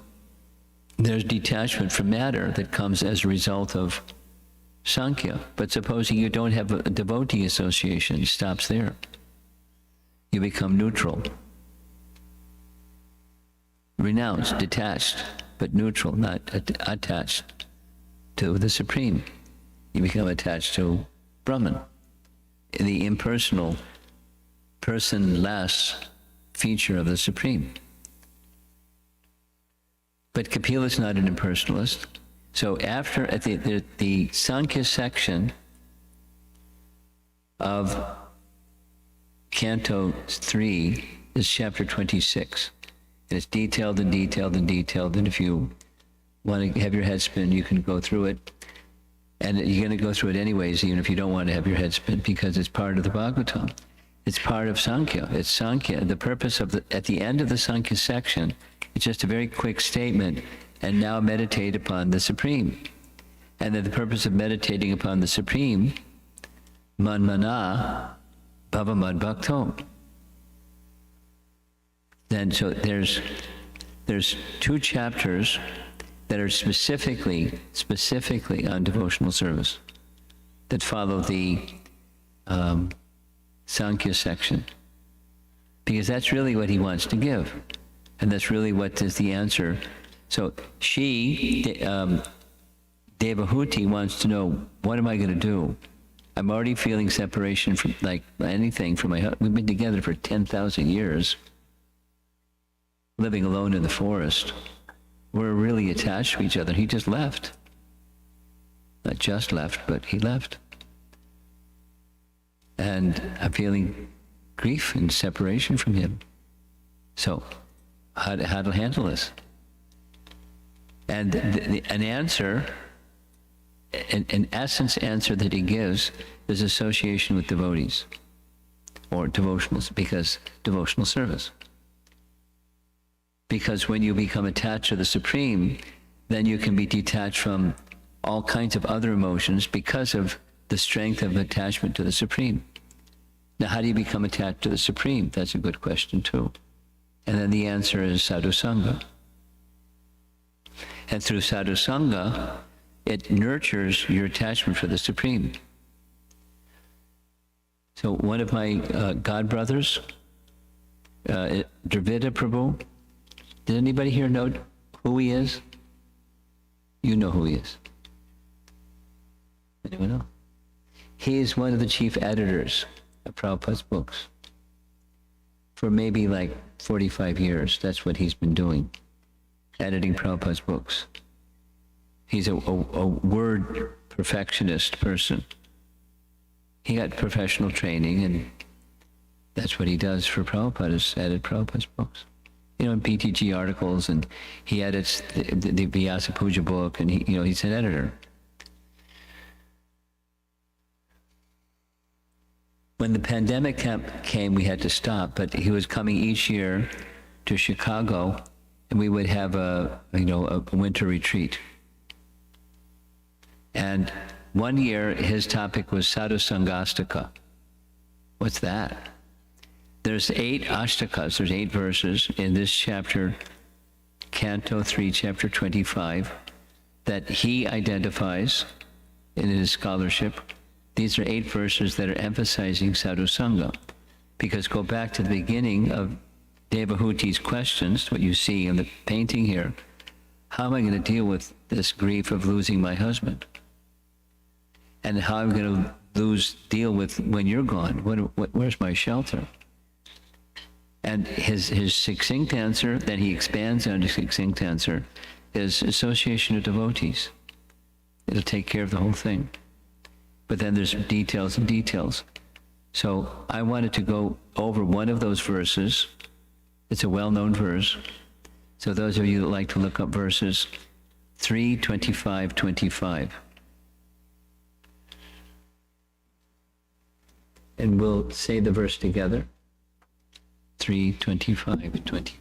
there's detachment from matter that comes as a result of Sankhya. But supposing you don't have a devotee association, it stops there. You become neutral. renounced, detached, but neutral, not attached to the Supreme. You become attached to Brahman, the impersonal, personless feature of the Supreme. But Kapila is not an impersonalist. So after, at the Sankhya section of Canto 3 is chapter 26. And it's detailed and detailed and detailed. And if you want to have your head spin, you can go through it. And you're going to go through it anyways, even if you don't want to have your head spin, because it's part of the Bhagavatam. It's part of Sankhya. It's Sankhya. The purpose of at the end of the Sankhya section, it's just a very quick statement, and now meditate upon the Supreme. And then the purpose of meditating upon the Supreme, manmana bhavamad bhakto. Then so there's 2 chapters that are specifically on devotional service, that follow the Sankhya section, because that's really what he wants to give, and that's really what is the answer. So Devahuti wants to know, what am I going to do? I'm already feeling separation from, like, anything from my husband. We've been together for 10,000 years, living alone in the forest. We're really attached to each other. He just left. Not just left, but he left. And I'm feeling grief and separation from him. So, how to handle this? And an answer, an essence answer that he gives is association with devotees, or devotionals, because devotional service. Because when you become attached to the Supreme, then you can be detached from all kinds of other emotions because of the strength of attachment to the Supreme. Now, how do you become attached to the Supreme? That's a good question too. And then the answer is sadhusanga. And through sadhusanga, it nurtures your attachment for the Supreme. So one of my god brothers, Dravida Prabhu, did anybody here know who he is? You know who he is. Anyone know? He is one of the chief editors of Prabhupada's books. For maybe like 45 years, that's what he's been doing, editing Prabhupada's books. He's a word perfectionist person. He got professional training, and that's what he does for Prabhupada, is edit Prabhupada's books. You know, in PTG articles, and he edits the Vyasa Puja book, and he's an editor. When the pandemic came, we had to stop, but he was coming each year to Chicago, and we would have a winter retreat. And one year, his topic was Sadhu Sangastaka. What's that? There's 8 ashtakas, there's 8 verses in this chapter, Canto 3, chapter 25, that he identifies in his scholarship. These are 8 verses that are emphasizing sadhu sangha. Because go back to the beginning of Devahuti's questions, what you see in the painting here. How am I going to deal with this grief of losing my husband? And how am I going to deal with when you're gone? Where's my shelter? And his succinct answer, that he expands on his succinct answer, is association of devotees. It'll take care of the whole thing. But then there's details and details. So I wanted to go over one of those verses. It's a well-known verse. So those of you that like to look up verses, 3:25-25. And we'll say the verse together. 3:25-25.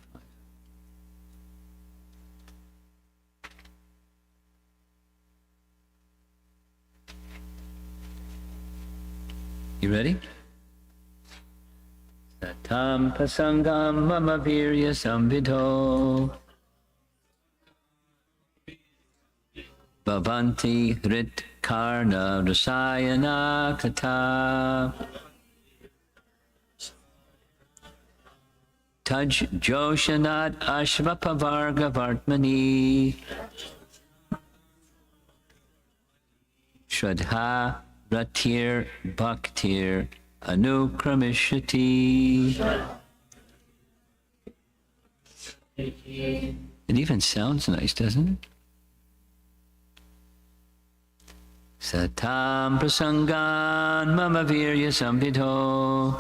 You ready? Satam pasangam mama virya samvidho bhavanti hrit karna rasayana kata Taj Joshanat Ashvapavarga Vartmani Shraddha Ratir Bhaktir Anukramishati. It even sounds nice, doesn't it? Satam prasangan mama virya samvidho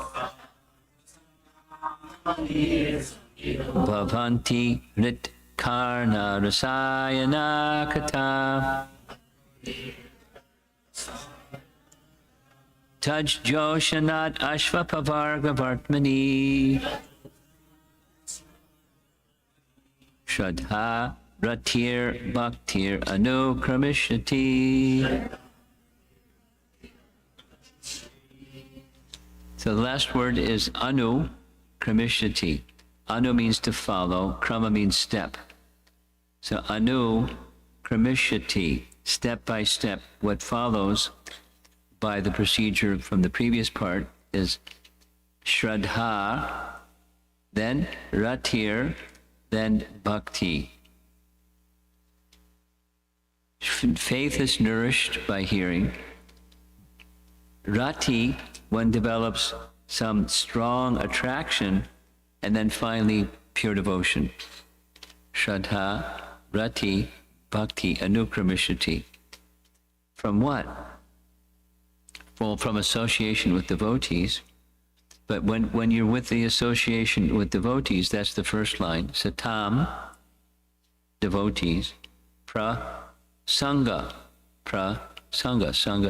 bhavanti rit karna rasayana kata taj joshanat ashvapavarga vartmani shraddha ratir bhaktir anukramishati. So the last word is anu kramishati. Anu means to follow, krama means step. So anu kramishati, step by step. What follows by the procedure from the previous part is shraddha, then ratir, then bhakti. Faith is nourished by hearing. Rati, one develops some strong attraction, and then finally pure devotion. Shraddha, rati, bhakti, anukramishati. From what? Well, from association with devotees. But when you're with the association with devotees, that's the first line. Satam, devotees. Sangha, sangha,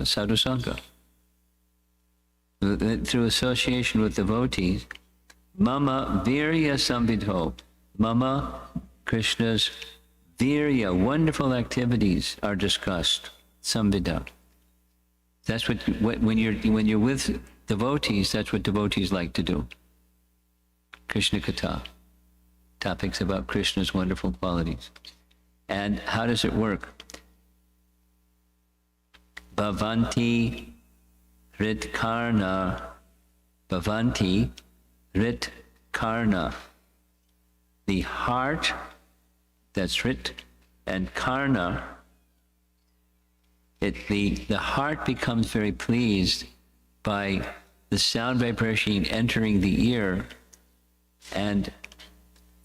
sadhu sangha. Through association with devotees, mama virya samvidho, mama, Krishna's virya, wonderful activities are discussed, samvidha. That's what when you're with devotees, that's what devotees like to do. Krishna Katha, topics about Krishna's wonderful qualities. And how does it work? Bhavanti Rit Karna, Bhavanti Rit Karna. The heart, that's Rit, and Karna, the heart becomes very pleased by the sound vibration entering the ear, and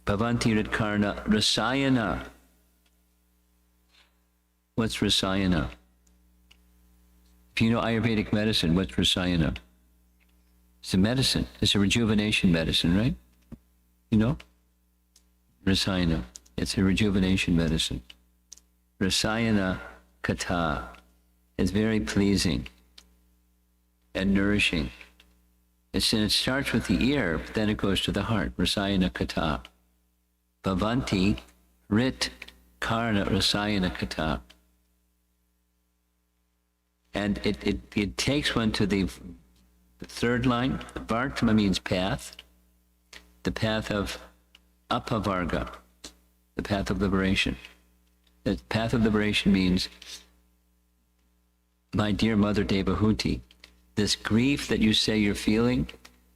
Bhavanti Rit Karna Rasayana. What's Rasayana? If you know Ayurvedic medicine, what's Rasayana? It's a medicine. It's a rejuvenation medicine, right? You know? Rasayana. It's a rejuvenation medicine. Rasayana Katha is very pleasing and nourishing. It starts with the ear, but then it goes to the heart. Rasayana Katha. Bhavanti Rit Karna Rasayana Katha. And it takes one to the third line. Vartma means path. The path of apavarga, the path of liberation. The path of liberation means, my dear Mother Devahuti, this grief that you say you're feeling,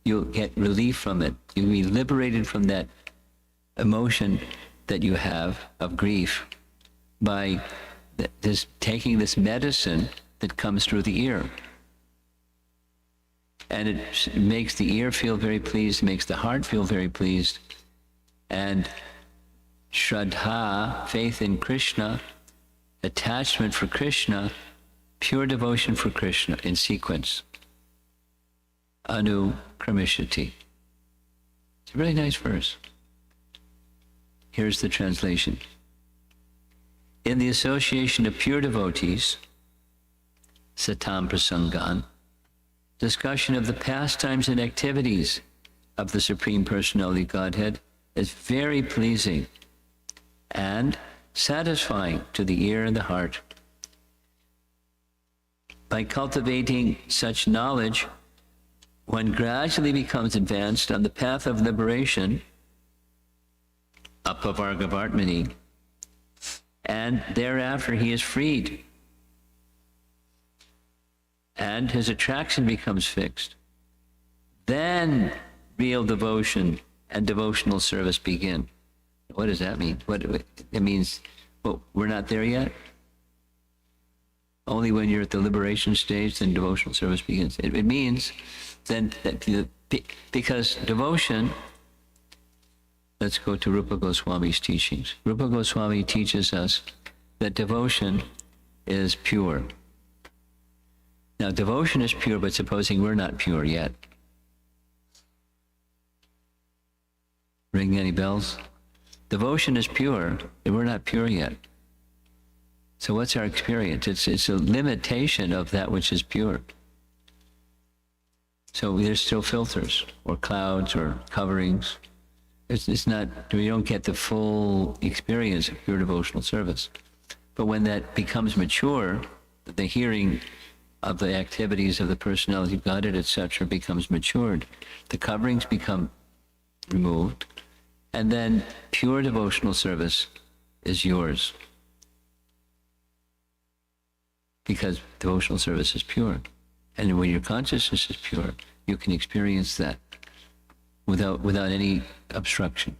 you'll get relief from it. You'll be liberated from that emotion that you have of grief by taking this medicine that comes through the ear. And it makes the ear feel very pleased, makes the heart feel very pleased. And Shraddha, faith in Krishna, attachment for Krishna, pure devotion for Krishna in sequence. Anu Kramishati. It's a really nice verse. Here's the translation. In the association of pure devotees, Satam Prasangan, discussion of the pastimes and activities of the Supreme Personality Godhead is very pleasing and satisfying to the ear and the heart. By cultivating such knowledge, one gradually becomes advanced on the path of liberation, Apavarga Vartmani, and thereafter he is freed. And his attraction becomes fixed. Then real devotion and devotional service begin. What does that mean? It means, well, we're not there yet? Only when you're at the liberation stage, then devotional service begins. It means then that because devotion, let's go to Rupa Goswami's teachings. Rupa Goswami teaches us that devotion is pure. Now, devotion is pure, but supposing we're not pure yet. Ring any bells? Devotion is pure, and we're not pure yet. So what's our experience? It's a limitation of that which is pure. So there's still filters, or clouds, or coverings. It's not, we don't get the full experience of pure devotional service. But when that becomes mature, the hearing of the activities of the personality of Godhead, etc., becomes matured. The coverings become removed, and then pure devotional service is yours. Because devotional service is pure. And when your consciousness is pure, you can experience that without any obstruction.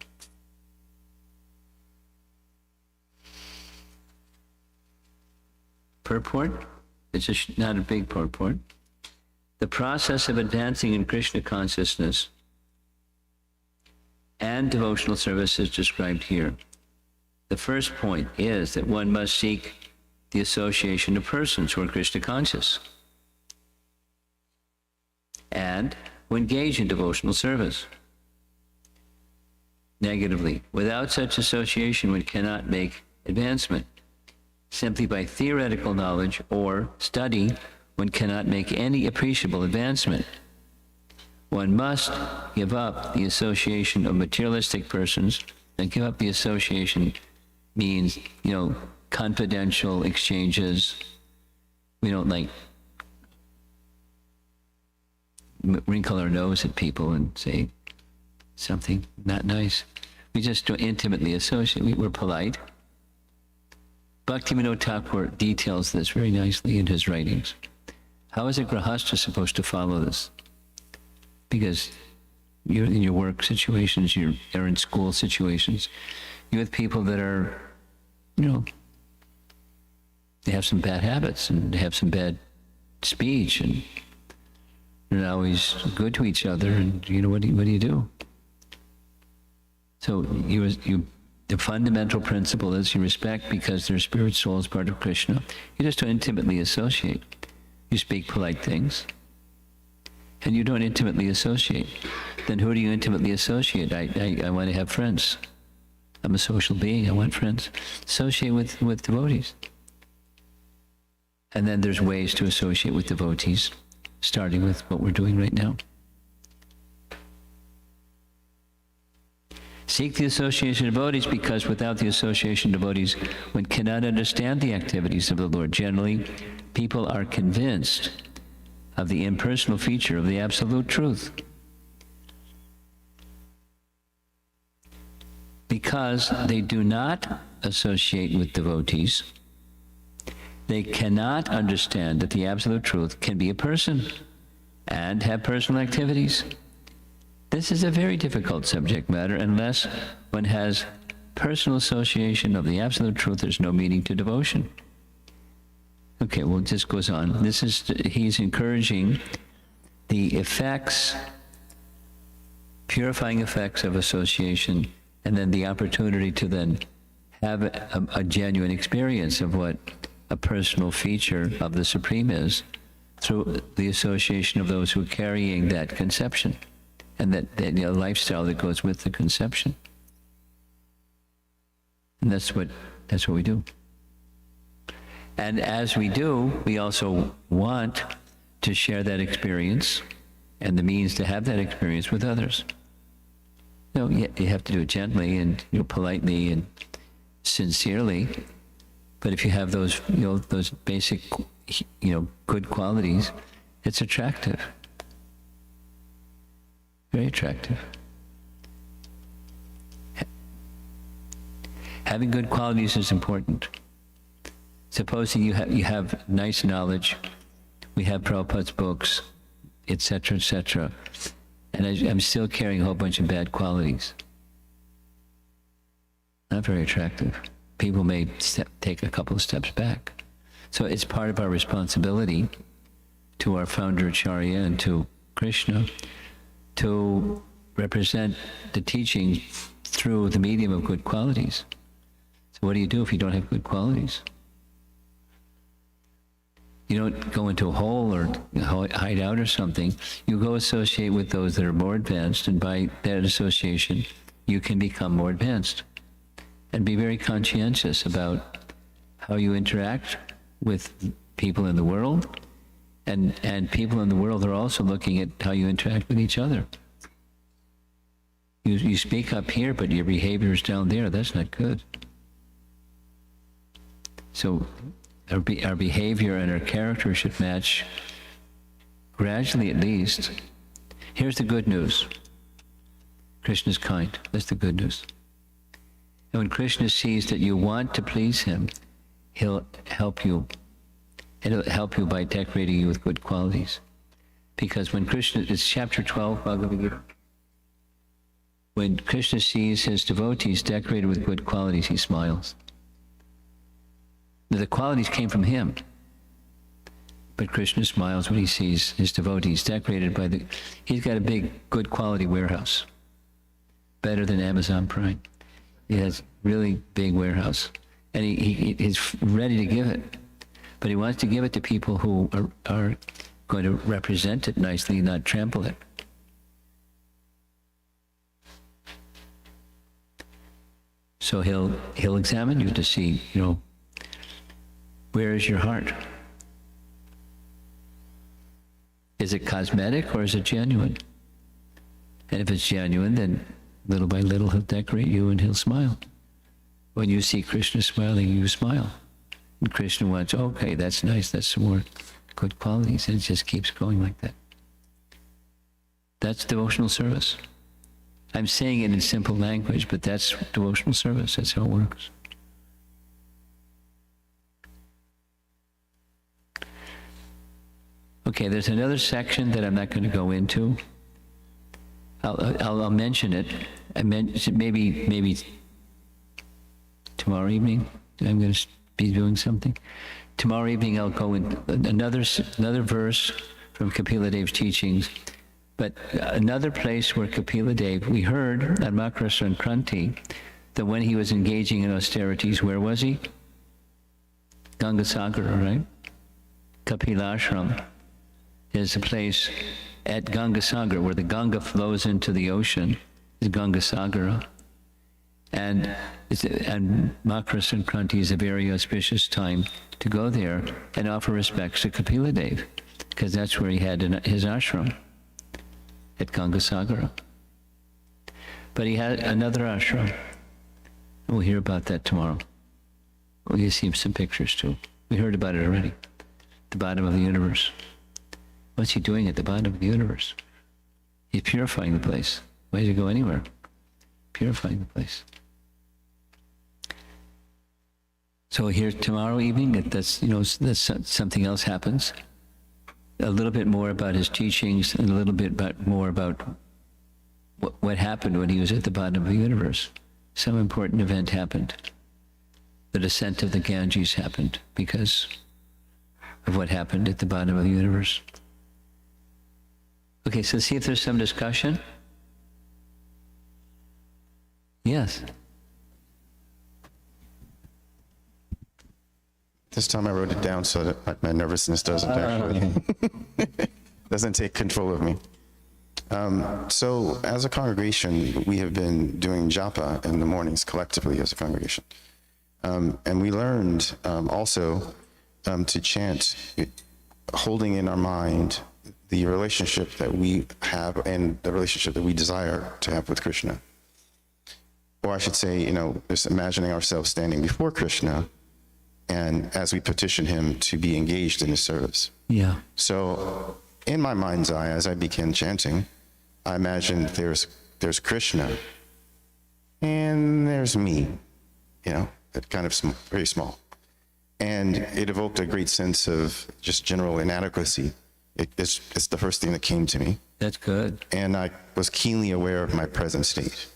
Purport? It's just not a big purport. The process of advancing in Krishna consciousness and devotional service is described here. The first point is that one must seek the association of persons who are Krishna conscious and who engage in devotional service. Negatively, without such association, one cannot make advancement. Simply by theoretical knowledge or study, one cannot make any appreciable advancement. One must give up the association of materialistic persons, and give up the association means, confidential exchanges. We don't wrinkle our nose at people and say something not nice. We just don't intimately associate. We're polite. Bhaktivinoda Thakur details this very nicely in his writings. How is a grahastha supposed to follow this? Because you're in your work situations, you're in school situations, you're with people that are, they have some bad habits and they have some bad speech, and they're not always good to each other, and what do you do? So the fundamental principle is you respect because their spirit soul is part of Krishna. You just don't intimately associate. You speak polite things, and you don't intimately associate. Then who do you intimately associate? I want to have friends. I'm a social being. I want friends. Associate with devotees. And then there's ways to associate with devotees, starting with what we're doing right now. Seek the association of devotees, because without the association of devotees, one cannot understand the activities of the Lord. Generally, people are convinced of the impersonal feature of the absolute truth, because they do not associate with devotees. They cannot understand that the absolute truth can be a person and have personal activities. This is a very difficult subject matter. Unless one has personal association of the absolute truth, there's no meaning to devotion. Okay, well, it just goes on. He's encouraging the effects, purifying effects of association, and then the opportunity to then have a genuine experience of what a personal feature of the Supreme is, through the association of those who are carrying that conception and that lifestyle that goes with the conception. And that's what we do. And as we do, we also want to share that experience and the means to have that experience with others. You have to do it gently and politely and sincerely. But if you have those those basic good qualities, it's attractive. Very attractive. Having good qualities is important. Supposing you have nice knowledge, we have Prabhupada's books, etc., etc., And I'm still carrying a whole bunch of bad qualities. Not very attractive. People may take a couple of steps back. So it's part of our responsibility to our founder Acharya and to Krishna to represent the teaching through the medium of good qualities. So what do you do if you don't have good qualities? You don't go into a hole or hide out or something. You go associate with those that are more advanced, and by that association, you can become more advanced. And be very conscientious about how you interact with people in the world, and people in the world are also looking at how you interact with each other. You speak up here, but your behavior is down there. That's not good. So our behavior and our character should match, gradually at least. Here's the good news. Krishna's kind. That's the good news. And when Krishna sees that you want to please him, he'll help you. And he'll help you by decorating you with good qualities. Because when Krishna, it's chapter 12, Bhagavad Gita. When Krishna sees his devotees decorated with good qualities, he smiles. The qualities came from him. But Krishna smiles when he sees his devotees decorated by he's got a big, good quality warehouse. Better than Amazon Prime. He has really big warehouse. And he's ready to give it. But he wants to give it to people who are going to represent it nicely, not trample it. So he'll examine you to see, where is your heart? Is it cosmetic or is it genuine? And if it's genuine, then little by little he'll decorate you and he'll smile. When you see Krishna smiling, you smile. And Krishna wants, okay, that's nice, that's some more good qualities. And it just keeps going like that. That's devotional service. I'm saying it in simple language, but that's devotional service. That's how it works. Okay, there's another section that I'm not going to go into. I'll mention it. Maybe tomorrow evening I'm going to be doing something. Tomorrow evening I'll go in another verse from Kapila Dev's teachings, but another place where Kapila Dev, we heard on Makara Sankranti that when he was engaging in austerities, where was he? Gangasagara, right? Kapilashram is a place at Gangasagara where the Ganga flows into the ocean, is Gangasagara. And Makara Sankranti is a very auspicious time to go there and offer respects to Kapila Dev, because that's where he had his ashram, at Gangasagara. But he had another ashram. We'll hear about that tomorrow. We'll see some pictures too. We heard about it already. The bottom of the universe. What's he doing at the bottom of the universe? He's purifying the place. Why does he go anywhere? Purifying the place. So here tomorrow evening, that's something else happens. A little bit more about his teachings, and a little bit more about what happened when he was at the bottom of the universe. Some important event happened. The descent of the Ganges happened because of what happened at the bottom of the universe. Okay, so see if there's some discussion. Yes. This time I wrote it down so that my nervousness doesn't actually doesn't take control of me. So as a congregation, we have been doing japa in the mornings collectively as a congregation. And we learned also to chant, holding in our mind the relationship that we have and the relationship that we desire to have with Krishna. Or I should say, just imagining ourselves standing before Krishna and as we petition him to be engaged in his service. Yeah. So in my mind's eye, as I began chanting, I imagined there's Krishna and there's me, that kind of very small. And it evoked a great sense of just general inadequacy It's the first thing that came to me. That's good. And I was keenly aware of my present state.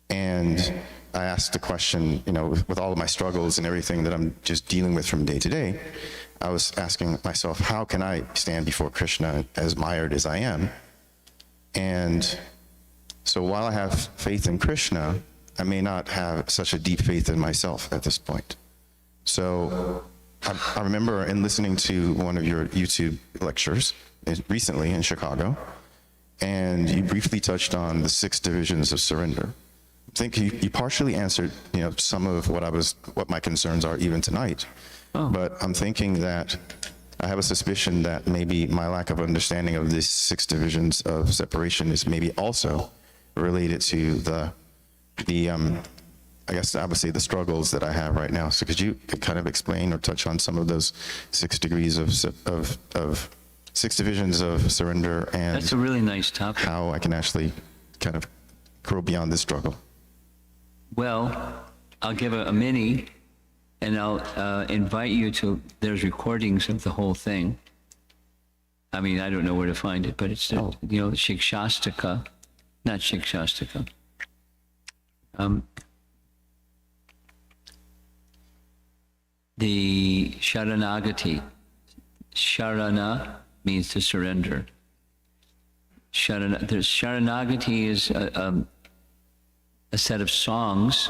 And I asked the question, with all of my struggles and everything that I'm just dealing with from day to day, I was asking myself, how can I stand before Krishna as mired as I am? And so while I have faith in Krishna, I may not have such a deep faith in myself at this point. So I remember in listening to one of your YouTube lectures recently in Chicago, and you briefly touched on the 6 divisions of surrender. I think you partially answered, some of what my concerns are even tonight. Oh. But I'm thinking that I have a suspicion that maybe my lack of understanding of these 6 divisions of separation is maybe also related to I guess I would say the struggles that I have right now. So could you kind of explain or touch on some of those 6 degrees of 6 divisions of surrender, and That's a really nice topic. how I can actually kind of grow beyond this struggle? Well, I'll give a mini, and I'll invite you to, there's recordings of the whole thing. I mean, I don't know where to find it, but it's, Shikshastika, not Shikshastika. The Sharanagati. Sharana means to surrender. Sharanagati is a set of songs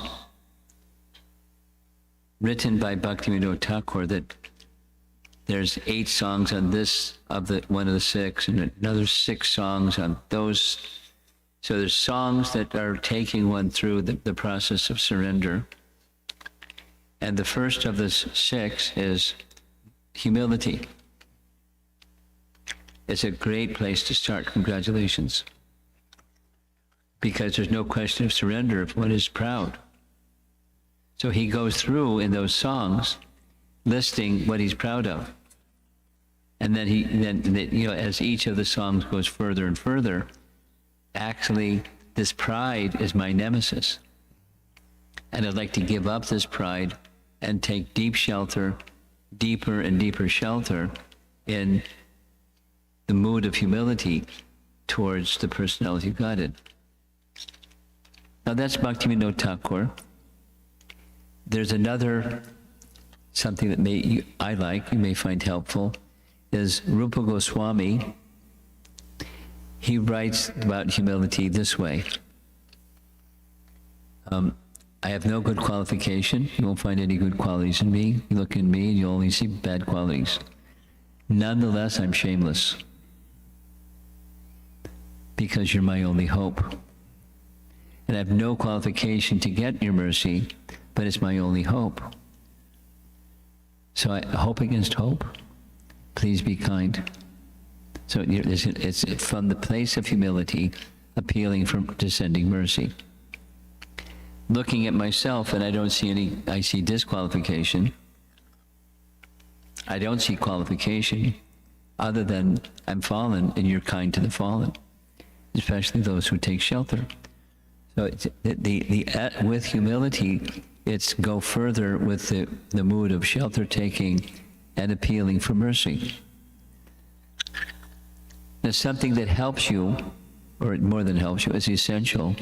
written by Bhaktivinoda Thakur, that there's 8 songs on this one of the 6, and another 6 songs on those. So there's songs that are taking one through the process of surrender. And the first of the 6 is humility. It's a great place to start. Congratulations. Because there's no question of surrender if one is proud. So he goes through in those songs listing what he's proud of. And then as each of the songs goes further and further, actually this pride is my nemesis. And I'd like to give up this pride and take deep shelter, deeper and deeper shelter in the mood of humility towards the personality of Godhead. Now that's Bhaktivinoda Thakur. There's another, something that you may find helpful, is Rupa Goswami. He writes about humility this way. I have no good qualification. You won't find any good qualities in me. You look in me and you'll only see bad qualities. Nonetheless, I'm shameless, because you're my only hope. And I have no qualification to get your mercy, but it's my only hope. So I hope against hope. Please be kind. So it's from the place of humility, appealing for descending mercy. Looking at myself, and I see disqualification. I don't see qualification other than I'm fallen and you're kind to the fallen, especially those who take shelter. So with humility, it's go further with the mood of shelter taking and appealing for mercy. Now, something that helps you, or more than helps you, is essential,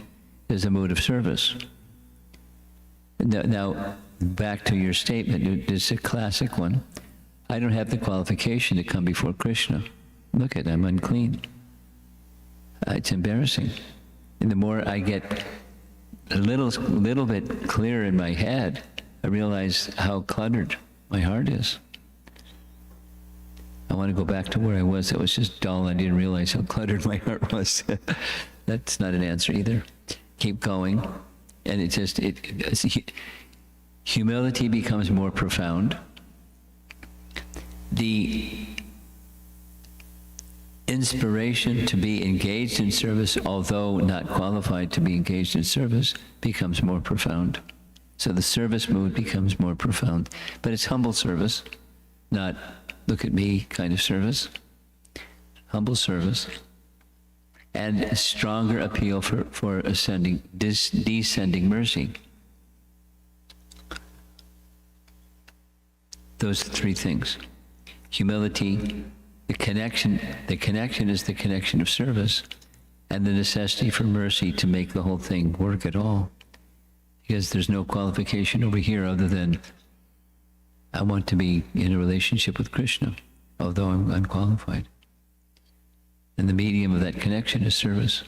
is the mood of service. Now, back to your statement, it's a classic one. I don't have the qualification to come before Krishna. Look at, I'm unclean. It's embarrassing. And the more I get a little bit clearer in my head, I realize how cluttered my heart is. I want to go back to where I was. It was just dull. I didn't realize how cluttered my heart was. That's not an answer either. Keep going. And humility becomes more profound. The inspiration to be engaged in service, although not qualified to be engaged in service, becomes more profound. So the service mood becomes more profound. But it's humble service, not look at me kind of service. Humble service. And a stronger appeal for descending mercy. Those 3 things. Humility, The connection is the connection of service and the necessity for mercy to make the whole thing work at all. Because there's no qualification over here other than I want to be in a relationship with Krishna, although I'm unqualified. And the medium of that connection is service.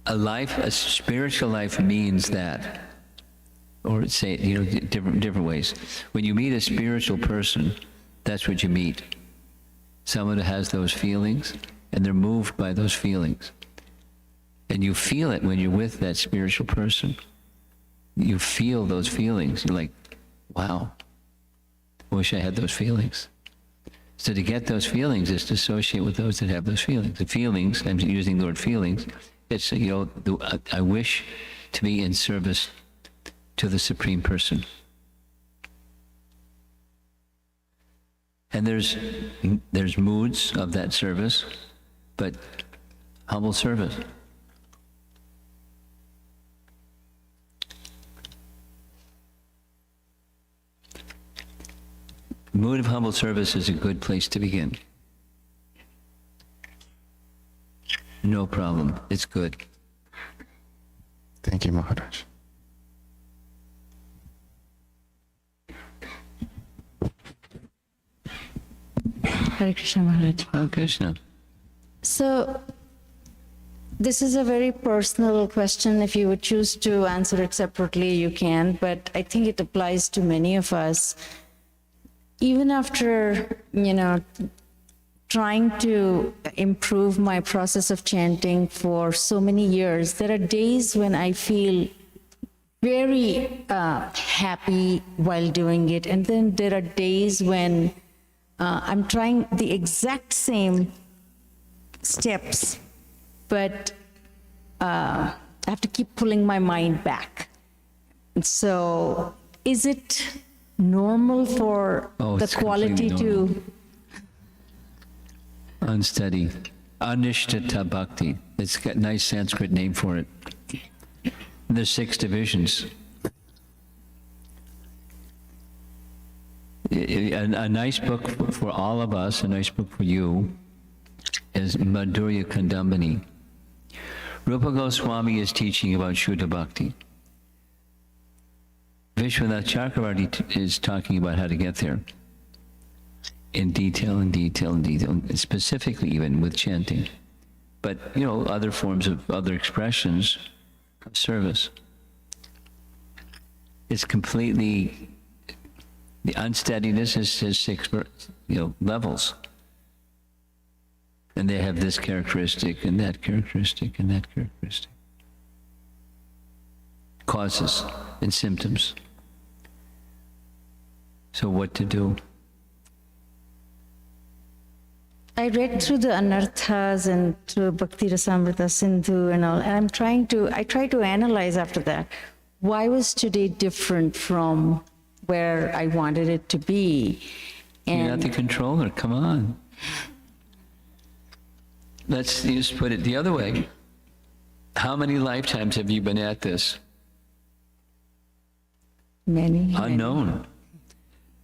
A spiritual life means that, or say, different ways. When you meet a spiritual person, that's what you meet. Someone who has those feelings, and they're moved by those feelings. And you feel it when you're with that spiritual person. You feel those feelings. You're like, wow, I wish I had those feelings. So to get those feelings is to associate with those that have those feelings. The feelings, I'm using the word feelings, it's, I wish to be in service to the Supreme Person. And there's moods of that service, but humble service. Mood of humble service is a good place to begin. No problem. It's good. Thank you, Maharaj. Hare Krishna Maharaj. Hare Krishna. So, this is a very personal question. If you would choose to answer it separately, you can, but I think it applies to many of us. Even after, trying to improve my process of chanting for so many years, there are days when I feel very happy while doing it. And then there are days when I'm trying the exact same steps, but I have to keep pulling my mind back. So is it normal for the it's quality completely to... normal. Unsteady. Anishtata bhakti. It's got a nice Sanskrit name for it. There's 6 divisions. A nice book for all of us, a nice book for you, is Madhurya Kandambani. Rupa Goswami is teaching about Shuddha Bhakti. Vishwanath Chakravarti is talking about how to get there. In detail, specifically even with chanting. But, other forms of other expressions of service. It's completely, the unsteadiness is 6, levels. And they have this characteristic and that characteristic and that characteristic. Causes and symptoms. So what to do? I read through the Anarthas and through Bhakti Rasamrita Sindhu and all, and I try to analyze after that. Why was today different from where I wanted it to be? You're not the controller, come on. Let's just put it the other way. How many lifetimes have you been at this? Many. Unknown.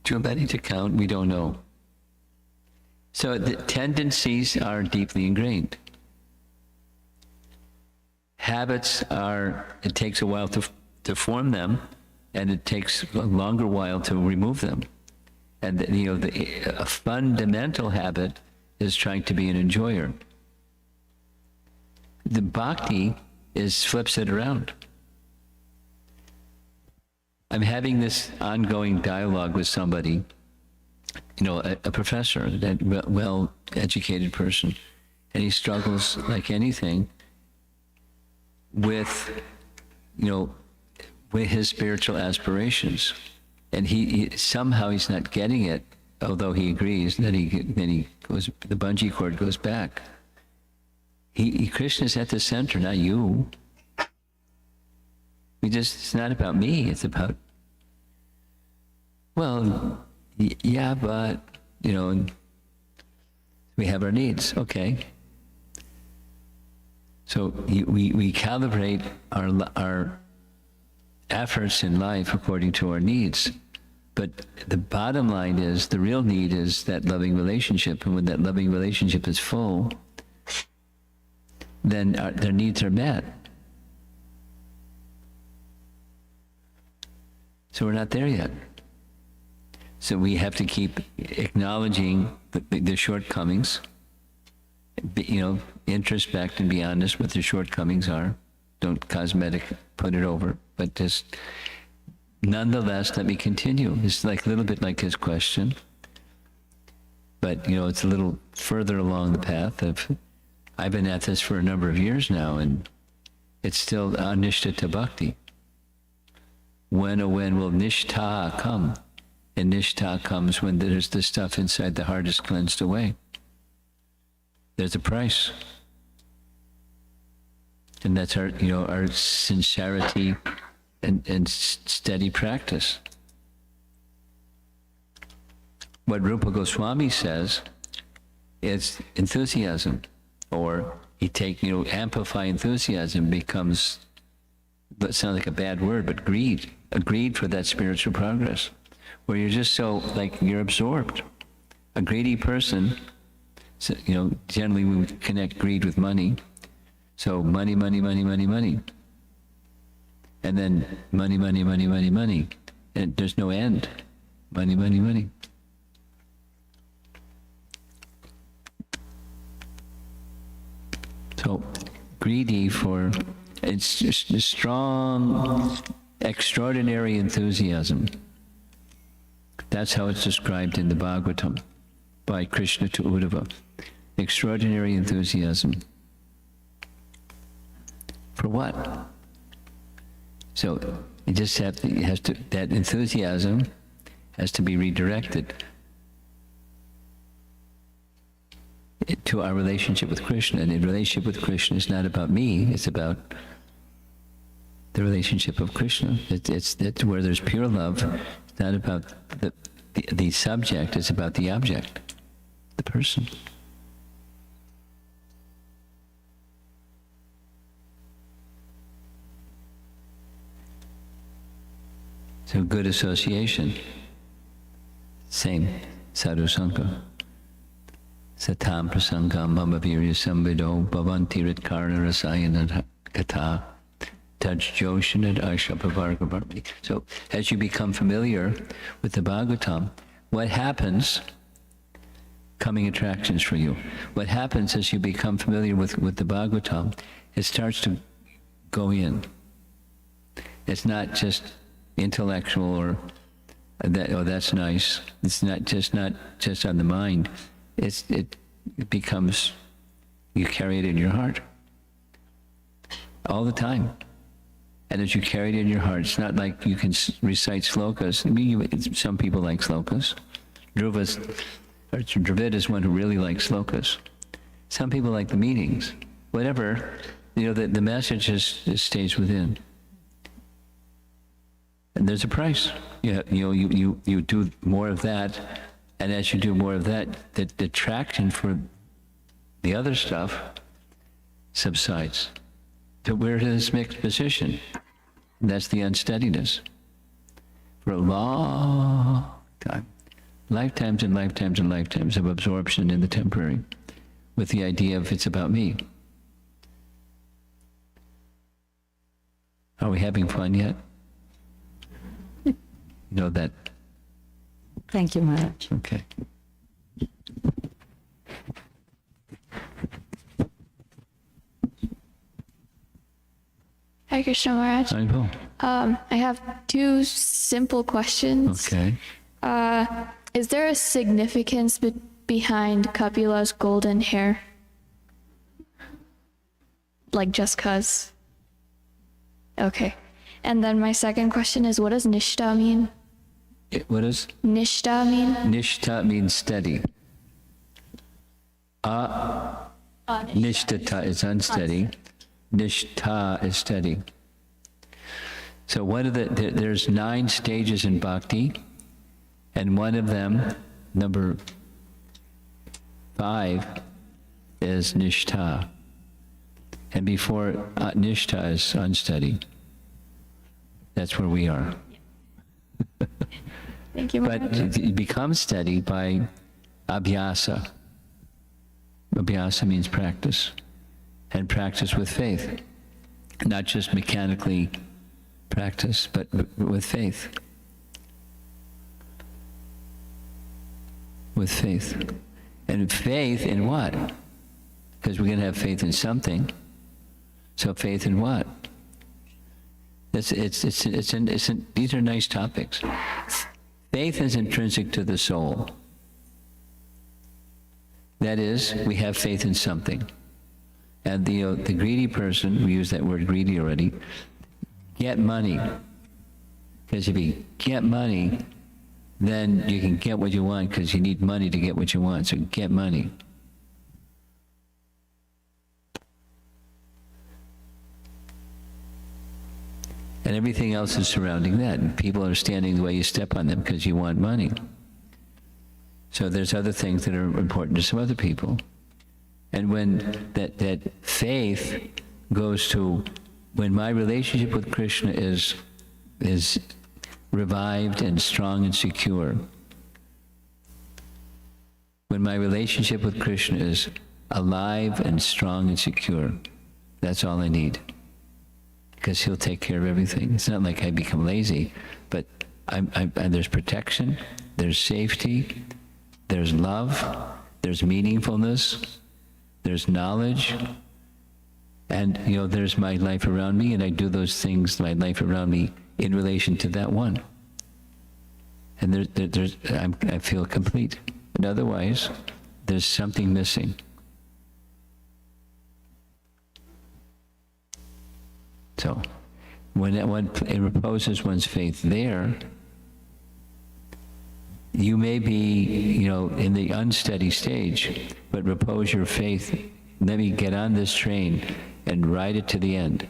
Too many to count, we don't know. So the tendencies are deeply ingrained. Habits it takes a while to form them, and it takes a longer while to remove them. And a fundamental habit is trying to be an enjoyer. The bhakti flips it around. I'm having this ongoing dialogue with somebody, a professor, a well-educated person, and he struggles like anything with his spiritual aspirations, and he somehow he's not getting it, although he agrees. Then he goes, the bungee cord goes back. Krishna's at the center, not you. It's not about me. It's about, yeah, but, we have our needs. Okay. So we calibrate our efforts in life according to our needs. But the bottom line is, the real need is that loving relationship. And when that loving relationship is full, then their needs are met. So we're not there yet. So we have to keep acknowledging the shortcomings, introspect and be honest what the shortcomings are. Don't cosmetic put it over, but just nonetheless, let me continue. It's like a little bit like his question, but it's a little further along the path of, I've been at this for a number of years now, and it's still anishtata bhakti. When will nishtha come? And nishtha comes when there's the stuff inside the heart is cleansed away. There's a price. And that's our sincerity and steady practice. What Rupa Goswami says is enthusiasm, or amplify enthusiasm becomes, that sounds like a bad word, but greed. A greed for that spiritual progress, where you're just so, you're absorbed. A greedy person, generally we would connect greed with money. So money, money, money, money, money. And then money, money, money, money, money. And there's no end. Money, money, money. So greedy for, it's just a strong, extraordinary enthusiasm. That's how it's described in the Bhagavatam by Krishna to Uddhava. Extraordinary enthusiasm. For what? So it just that enthusiasm has to be redirected to our relationship with Krishna. And the relationship with Krishna is not about me, it's about the relationship of Krishna. It's where there's pure love. It's not about the subject, it's about the object, the person. So good association, same, sadhu sangha. Satam prasangam mamavirya samvido bhavantirit karna rasayana katha taj joshanad ashapavargavarmani. So as you become familiar with the Bhagavatam, what happens, coming attractions for you, what happens as you become familiar with the Bhagavatam, it starts to go in. It's not just intellectual or that, oh, that's nice. It's not just on the mind. It becomes, you carry it in your heart all the time. And as you carry it in your heart, it's not like you can recite slokas. I mean, some people like slokas. Dravid is one who really likes slokas. Some people like the meetings. Whatever, the message just stays within. And there's a price. You do more of that, and as you do more of that, the attraction for the other stuff subsides. So we're in this mixed position. And that's the unsteadiness. For a long time. Lifetimes and lifetimes and lifetimes of absorption in the temporary, with the idea of it's about me. Are we having fun yet? That. Thank you, Maharaj. Okay. Hare Krishna Maharaj. I have two simple questions. Okay. Is there a significance behind Kapila's golden hair? Like just 'cause? Okay. And then my second question is, what does Nishtha mean? What does? Nishtha mean? Nishtha means steady. Nishtata is unsteady. Nishtha is steady. So there's 9 stages in bhakti, and one of them, number 5, is nishtha. And before nishtha is unsteady. That's where we are. Thank you, But Maharaj. it becomes steady by abhyasa. Abhyasa means practice, and practice with faith. Not just mechanically practice, but with faith. With faith. And faith in what? Because we're going to have faith in something. So faith in what? These are nice topics. Faith is intrinsic to the soul. That is, we have faith in something. And the greedy person, we use that word greedy already, get money. Because if you get money, then you can get what you want because you need money to get what you want. So get money. And everything else is surrounding that. And people are standing the way you step on them because you want money. So there's other things that are important to some other people. And when that faith goes to, when my relationship with Krishna is revived and strong and secure, when my relationship with Krishna is alive and strong and secure, that's all I need. Because he'll take care of everything. It's not like I become lazy, but there's protection, there's safety, there's love, there's meaningfulness, there's knowledge, and there's my life around me, and I do those things, my life around me, in relation to that one. And I feel complete. And otherwise, there's something missing. So, when one reposes one's faith there, you may be, in the unsteady stage, but repose your faith. Let me get on this train and ride it to the end.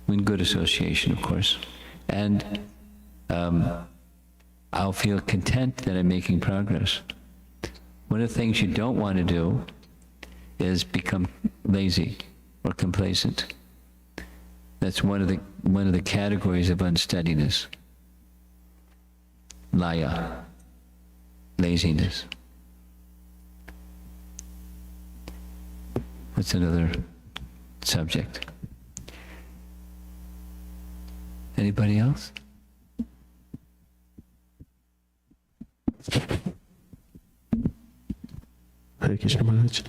In good association, of course. And I'll feel content that I'm making progress. One of the things you don't want to do is become lazy or complacent. That's one of the categories of unsteadiness. Laya, laziness. What's another subject? Anybody else? Hare Krishna Maharaj.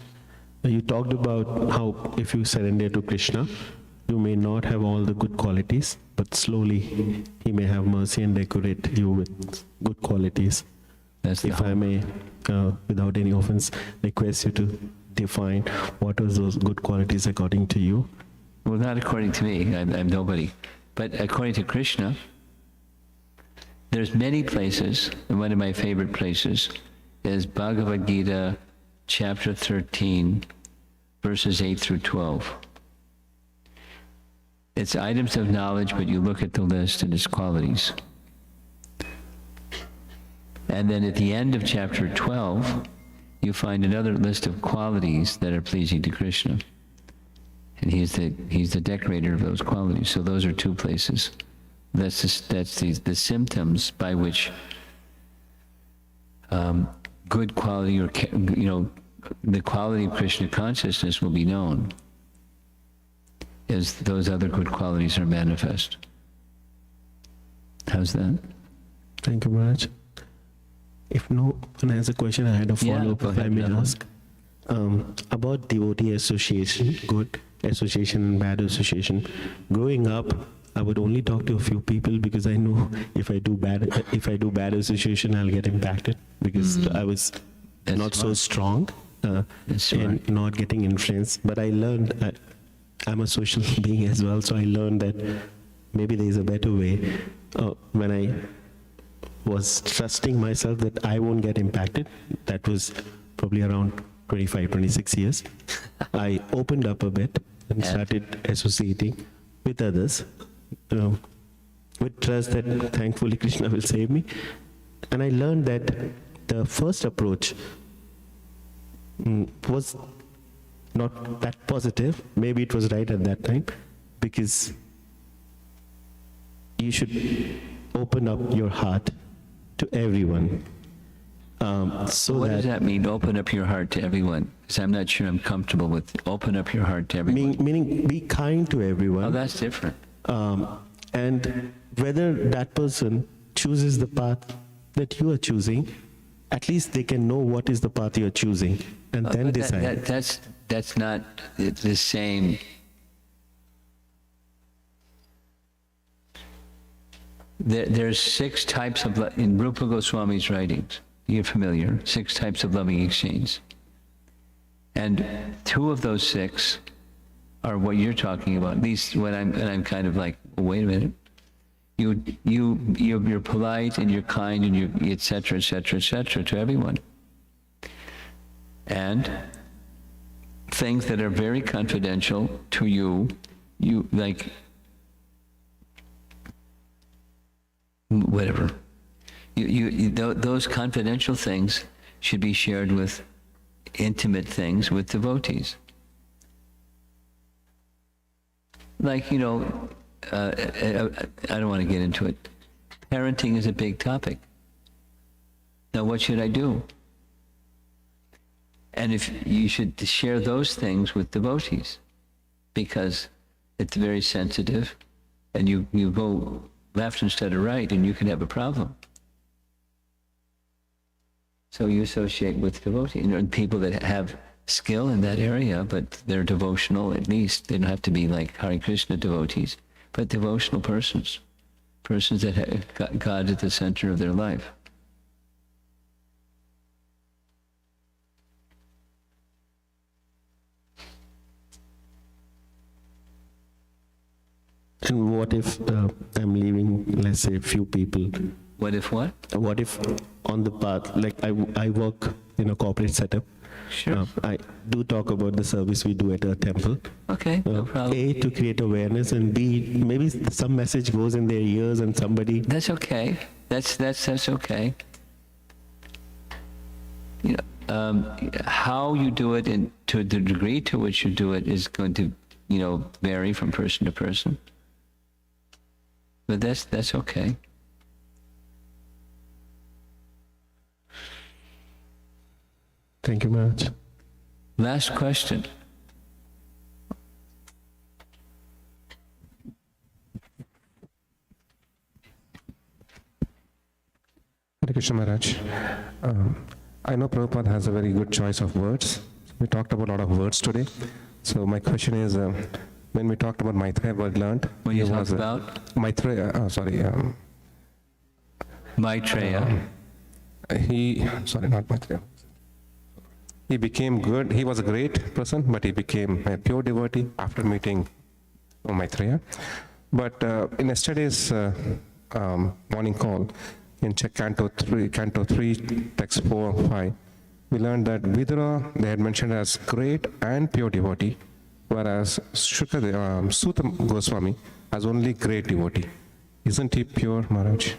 You talked about how if you surrender to Krishna, you may not have all the good qualities, but slowly he may have mercy and decorate you with good qualities. If I may, without any offense, request you to define what are those good qualities according to you. Well, not according to me. I'm nobody. But according to Krishna, there's many places, and one of my favorite places is Bhagavad Gita, chapter 13, verses 8 through 12. It's items of knowledge, but you look at the list and its qualities. And then at the end of chapter 12, you find another list of qualities that are pleasing to Krishna. And he's the decorator of those qualities. So those are two places. That's the symptoms by which good quality, or the quality of Krishna consciousness will be known, as those other good qualities are manifest. How's that? Thank you, Maharaj. If no one has a question, I had a follow-up, go if I ahead, may Nava. ask. About devotee association, good association and bad association. Growing up, I would only talk to a few people because I know if I do bad association, I'll get impacted because I was That's not so smart. strong That's in smart. not getting influenced. But I learned, I'm a social being as well, so I learned that maybe there is a better way. When I was trusting myself that I won't get impacted, that was probably around 25, 26 years. I opened up a bit and started associating with others, with trust that thankfully Krishna will save me. And I learned that the first approach was not that positive. Maybe it was right at that time, because you should open up your heart to everyone. So What that does that mean, open up your heart to everyone? Because I'm not sure I'm comfortable with open up your heart to everyone. meaning be kind to everyone. Oh, that's different. And whether that person chooses the path that you are choosing, at least they can know what is the path you are choosing, and then But decide. that's not the same. There's 6 types of, in Rupa Goswami's writings, you're familiar, 6 types of loving exchange. And 2 of those 6 are what you're talking about, at least when I'm kind of like, well, wait a minute. You're polite and you're kind and you et cetera, et cetera, et cetera to everyone. And things that are very confidential to you like, whatever. Those confidential things should be shared with intimate things with devotees. Like, I don't want to get into it. Parenting is a big topic. Now, what should I do? And if you should share those things with devotees, because it's very sensitive, and you go left instead of right, and you can have a problem. So you associate with devotees, and people that have skill in that area, but they're devotional at least. They don't have to be like Hare Krishna devotees, but devotional persons that have got God at the center of their life. And what if I'm leaving, let's say, a few people? What if what? What if on the path, like I work in a corporate setup. Sure. I do talk about the service we do at a temple. Okay, no problem. A, to create awareness, and B, maybe some message goes in their ears and somebody. That's okay. That's okay. How you do it and to the degree to which you do it is going to, vary from person to person. But that's okay. Thank you very much. Last question. Hare Krishna Maharaj. I know Prabhupada has a very good choice of words. We talked about a lot of words today. So my question is, when we talked about Maitreya, we learned. When you talk about Maitreya, Maitreya. Not Maitreya. He became good. He was a great person, but he became a pure devotee after meeting Maitreya. But in yesterday's morning call, in Canto 3, text 4 and 5, we learned that Vidura, they had mentioned as great and pure devotee, whereas Suta Goswami as only great devotee. Isn't he pure, Maharaj?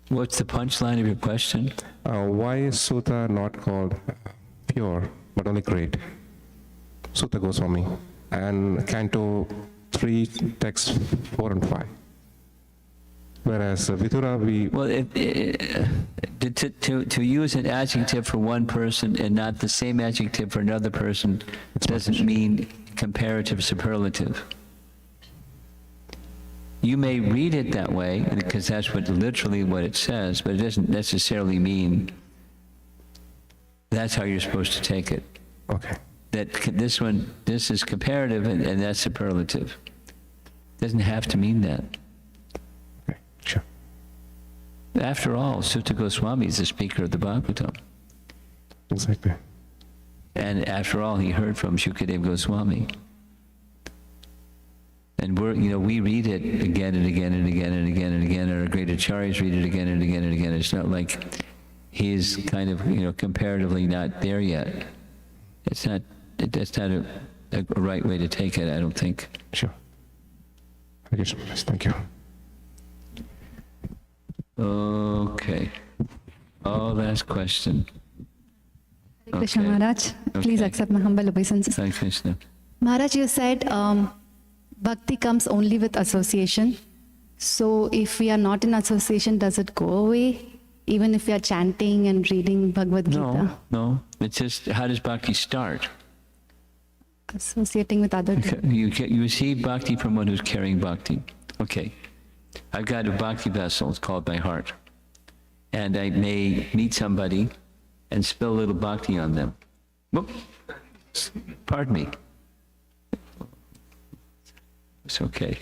What's the punchline of your question? Why is Suta not called pure, but only great? Suta Goswami. And Canto 3, text 4 and 5. Whereas Vidura, Well, to use an adjective for one person and not the same adjective for another person doesn't mean comparative superlative. You may read it that way because that's literally what it says, but it doesn't necessarily mean that's how you're supposed to take it. okay. That this is comparative and that's superlative. Doesn't have to mean that. Okay, sure. After all, Suta Goswami is the speaker of the Bhagavatam. Exactly. And after all, he heard from Shukadeva Goswami. And we read it again and again and again and again and again, and our great acharyas read it again and again and again. It's not like he's kind of, comparatively not there yet. That's not a right way to take it, I don't think. Sure. Thank you. Okay. Last question. Hare Krishna Okay. Maharaj, please Okay. accept my humble obeisance. Hare Krishna. Maharaj, you said bhakti comes only with association. So if we are not in association, does it go away? Even if we are chanting and reading Bhagavad Gita, No. It's just, how does bhakti start? associating with other You receive bhakti from one who's carrying bhakti. Okay. I've got a bhakti vessel, it's called my heart. And I may meet somebody and spill a little bhakti on them. Whoop. Pardon me. It's okay.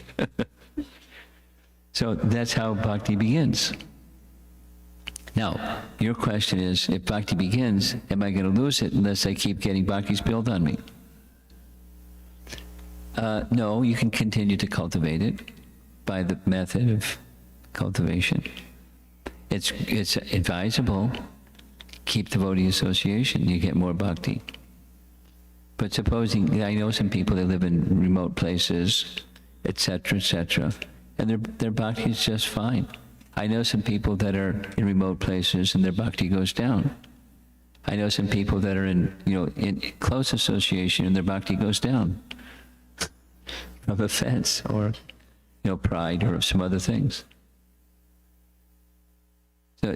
So that's how bhakti begins. Now, your question is, if bhakti begins, am I going to lose it unless I keep getting bhakti spilled on me? No, you can continue to cultivate it by the method of cultivation. It's advisable, keep devotee association, you get more bhakti. But supposing, I know some people that live in remote places, etc., and their bhakti is just fine. I know some people that are in remote places and their bhakti goes down. I know some people that are in close association and their bhakti goes down from offense or, pride or some other things. So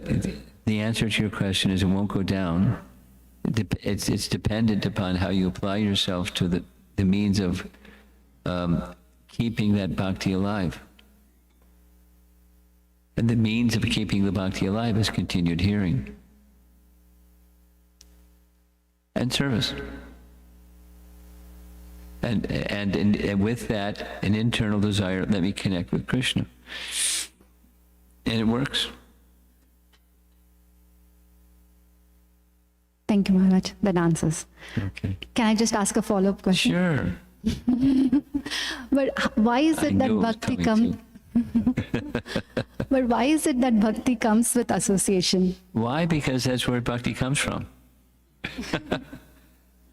the answer to your question is it won't go down. It's dependent upon how you apply yourself to the means of keeping that bhakti alive. And the means of keeping the bhakti alive is continued hearing and service. And with that, an internal desire, let me connect with Krishna. And it works. Thank you, Maharaj. That answers. Okay. Can I just ask a follow-up question? Sure. But why is it that bhakti comes? But why is it that bhakti comes with association? Why? Because that's where bhakti comes from. I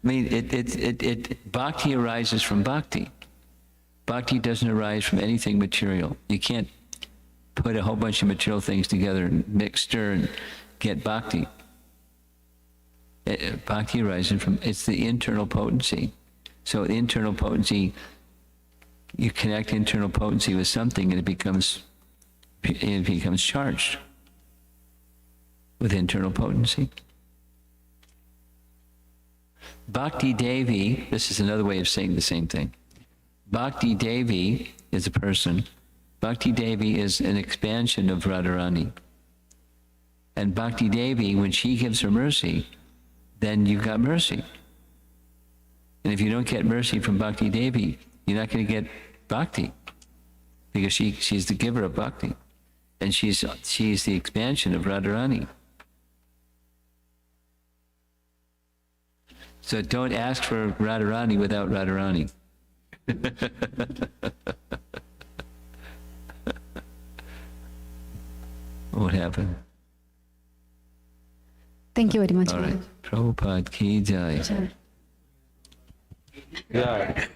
mean, bhakti arises from bhakti. Bhakti doesn't arise from anything material. You can't put a whole bunch of material things together and stir and get bhakti. Bhakti arises from, it's the internal potency. So internal potency, you connect internal potency with something and it becomes charged with internal potency. Bhakti Devi, this is another way of saying the same thing. Bhakti Devi is a person. Bhakti Devi is an expansion of Radharani. And Bhakti Devi, when she gives her mercy, then you've got mercy. And if you don't get mercy from Bhakti Devi, you're not going to get bhakti, because she's the giver of bhakti, and she's the expansion of Radharani. So don't ask for Radharani without Radharani. What happened? Thank you very much. All right. Prabhupada ki jai. Yeah.